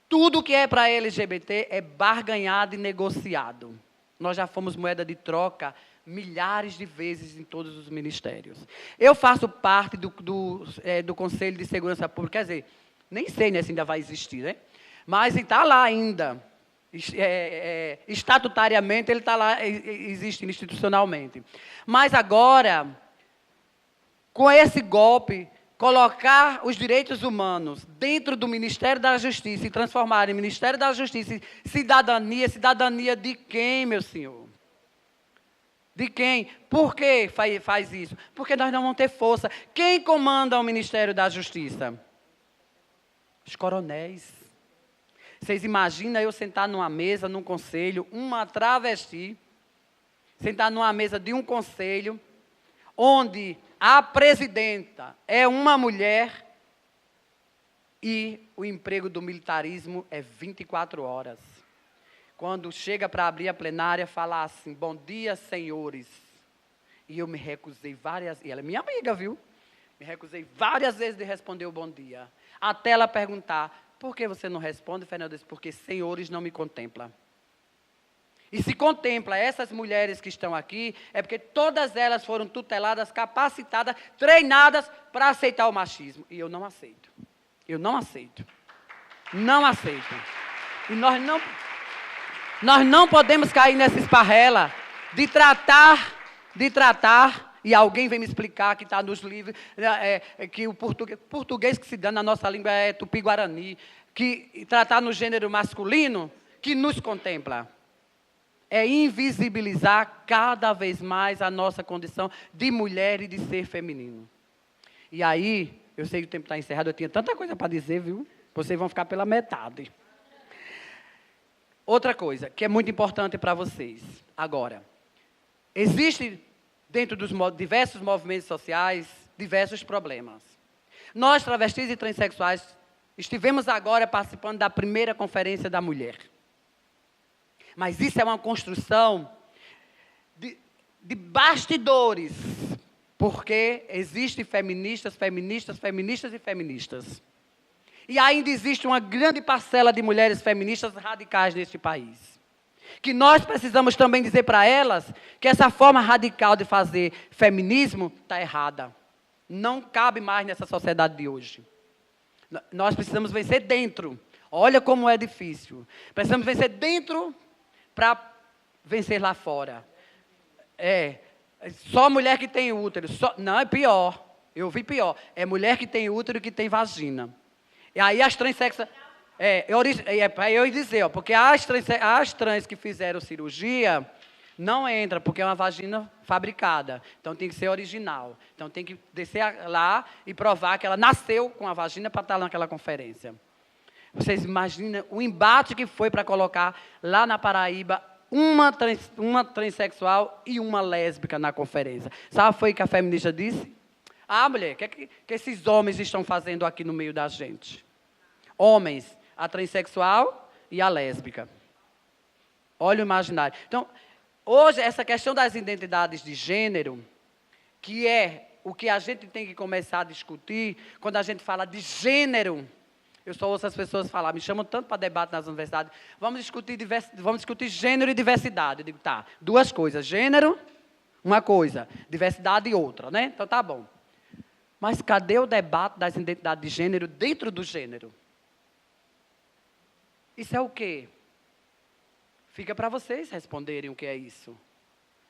Tudo que é para LGBT é barganhado e negociado. Nós já fomos moeda de troca milhares de vezes em todos os ministérios. Eu faço parte do Conselho de Segurança Pública, quer dizer, nem sei, né, se ainda vai existir, né? Mas está lá ainda. Estatutariamente, ele está lá, existe institucionalmente. Mas agora, com esse golpe, colocar os direitos humanos dentro do Ministério da Justiça e transformar em Ministério da Justiça em cidadania, cidadania de quem, meu senhor? De quem? Por que faz isso? Porque nós não vamos ter força. Quem comanda o Ministério da Justiça? Os coronéis. Vocês imaginam eu sentar numa mesa, num conselho, uma travesti, sentar numa mesa de um conselho, onde a presidenta é uma mulher e o emprego do militarismo é 24 horas. Quando chega para abrir a plenária, fala assim, bom dia, senhores. E eu me recusei várias vezes, e ela é minha amiga, viu? Me recusei várias vezes de responder o bom dia. Até ela perguntar, por que você não responde, Fernando? Porque senhores não me contemplam. E se contempla essas mulheres que estão aqui, é porque todas elas foram tuteladas, capacitadas, treinadas para aceitar o machismo. E eu não aceito. Eu não aceito. Não aceito. E nós não podemos cair nessa esparrela de tratar, e alguém vem me explicar que está nos livros, que o português que se dá na nossa língua é tupi-guarani, que tratar no gênero masculino, que nos contempla. É invisibilizar cada vez mais a nossa condição de mulher e de ser feminino. E aí, eu sei que o tempo está encerrado, eu tinha tanta coisa para dizer, viu? Vocês vão ficar pela metade. Outra coisa, que é muito importante para vocês, agora. Existe, dentro dos diversos movimentos sociais, diversos problemas. Nós, travestis e transexuais, estivemos agora participando da primeira Conferência da Mulher. Mas isso é uma construção de bastidores, porque existem feministas. E ainda existe uma grande parcela de mulheres feministas radicais neste país. Que nós precisamos também dizer para elas que essa forma radical de fazer feminismo está errada. Não cabe mais nessa sociedade de hoje. Nós precisamos vencer dentro. Olha como é difícil. Precisamos vencer dentro para vencer lá fora. Só mulher que tem útero. Não, é pior. Eu vi pior. É mulher que tem útero e que tem vagina. E aí as transexuais... para eu dizer, porque as trans que fizeram cirurgia não entra, porque é uma vagina fabricada. Então tem que ser original. Então tem que descer lá e provar que ela nasceu com a vagina para estar naquela conferência. Vocês imaginam o embate que foi para colocar lá na Paraíba uma transexual e uma lésbica na conferência. Sabe foi o que a feminista disse? Ah, mulher, o que esses homens estão fazendo aqui no meio da gente? Homens, a transexual e a lésbica. Olha o imaginário. Então, hoje, essa questão das identidades de gênero, que é o que a gente tem que começar a discutir, quando a gente fala de gênero, eu só ouço as pessoas falar, me chamam tanto para debate nas universidades, vamos discutir gênero e diversidade. Eu digo, tá, duas coisas, gênero, uma coisa, diversidade outra, né? Então, tá bom. Mas cadê o debate das identidades de gênero dentro do gênero? Isso é o quê? Fica para vocês responderem o que é isso.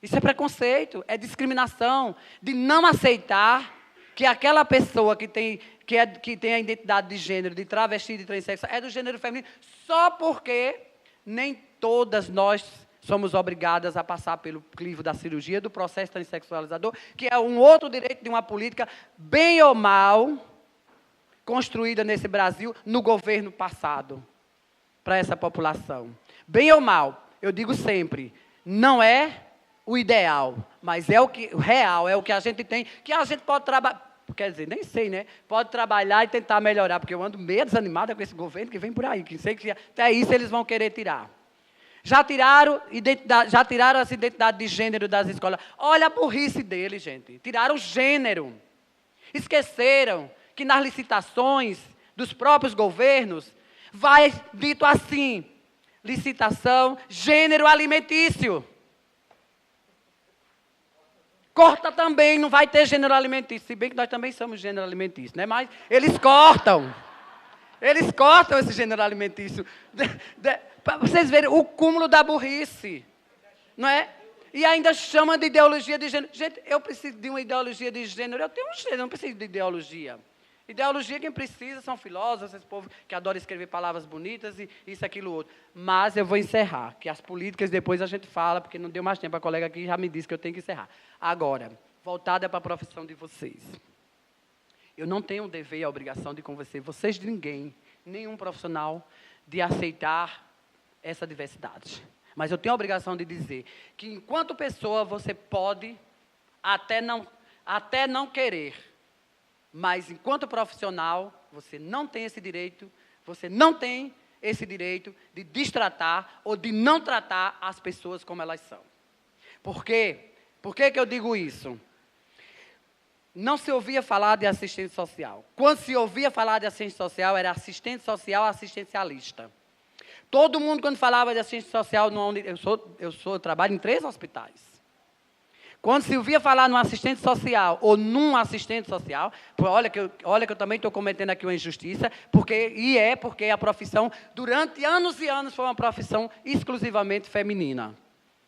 Isso é preconceito, é discriminação, de não aceitar que aquela pessoa que tem a identidade de gênero, de travesti, de transexual, é do gênero feminino, só porque nem todas nós somos obrigadas a passar pelo crivo da cirurgia, do processo transexualizador, que é um outro direito de uma política, bem ou mal, construída nesse Brasil, no governo passado, para essa população. Bem ou mal, eu digo sempre, não é o ideal, mas é o real, é o que a gente tem, que a gente pode trabalhar. quer dizer, nem sei, né? Pode trabalhar e tentar melhorar, porque eu ando meio desanimada com esse governo que vem por aí, que sei que até isso eles vão querer tirar. Já tiraram essa identidade de gênero das escolas. Olha a burrice deles, gente. Tiraram o gênero. Esqueceram que nas licitações dos próprios governos vai dito assim, licitação, gênero alimentício. Corta também, não vai ter gênero alimentício, se bem que nós também somos gênero alimentício, né? Mas eles cortam esse gênero alimentício, para vocês verem o cúmulo da burrice, não é? E ainda chama de ideologia de gênero. Gente, eu preciso de uma ideologia de gênero, eu tenho um gênero, não preciso de ideologia. Ideologia, quem precisa são filósofos, esse povo que adora escrever palavras bonitas e isso, aquilo, outro. Mas eu vou encerrar, que as políticas depois a gente fala, porque não deu mais tempo, a colega aqui já me disse que eu tenho que encerrar. Agora, voltada para a profissão de vocês. Eu não tenho o dever e a obrigação de convencer vocês de ninguém, nenhum profissional, de aceitar essa diversidade. Mas eu tenho a obrigação de dizer que, enquanto pessoa, você pode até não querer, mas, enquanto profissional, você não tem esse direito, de destratar ou de não tratar as pessoas como elas são. Por quê? Por que eu digo isso? Não se ouvia falar de assistente social. Quando se ouvia falar de assistente social, era assistente social assistencialista. Todo mundo, quando falava de assistente social, eu trabalho em 3 hospitais. Quando se ouvia falar num assistente social ou num assistente social, olha que eu também estou cometendo aqui uma injustiça, porque a profissão, durante anos e anos, foi uma profissão exclusivamente feminina.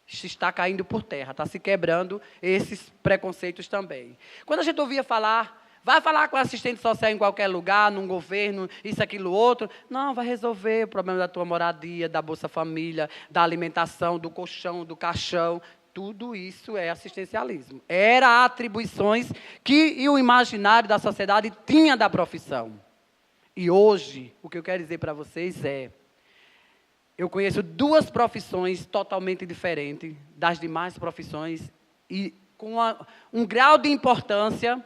Está caindo por terra, está se quebrando esses preconceitos também. Quando a gente ouvia falar, vai falar com assistente social em qualquer lugar, num governo, isso, aquilo, outro. Não, vai resolver o problema da tua moradia, da Bolsa Família, da alimentação, do colchão, do caixão. Tudo isso é assistencialismo. Era atribuições que o imaginário da sociedade tinha da profissão. E hoje, o que eu quero dizer para vocês é, eu conheço 2 profissões totalmente diferentes das demais profissões e com um grau de importância,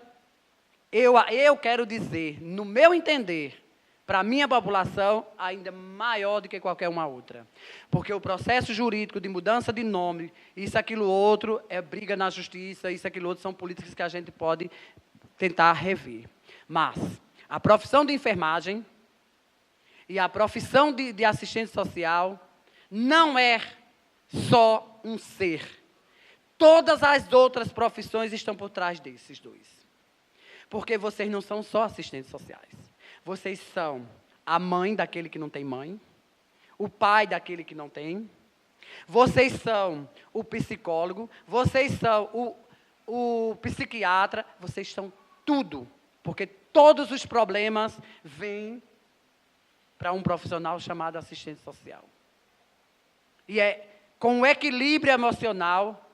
eu quero dizer, no meu entender, para a minha população, ainda maior do que qualquer uma outra. Porque o processo jurídico de mudança de nome, isso, aquilo, outro, é briga na justiça, isso, aquilo, outro, são políticas que a gente pode tentar rever. Mas a profissão de enfermagem e a profissão de assistente social não é só um ser. Todas as outras profissões estão por trás desses 2. Porque vocês não são só assistentes sociais. Vocês são a mãe daquele que não tem mãe, o pai daquele que não tem, vocês são o psicólogo, vocês são o psiquiatra, vocês são tudo, porque todos os problemas vêm para um profissional chamado assistente social. E é com o equilíbrio emocional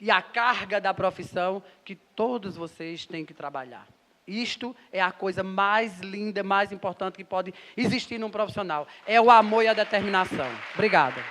e a carga da profissão que todos vocês têm que trabalhar. Isto é a coisa mais linda, mais importante que pode existir num profissional. É o amor e a determinação. Obrigada.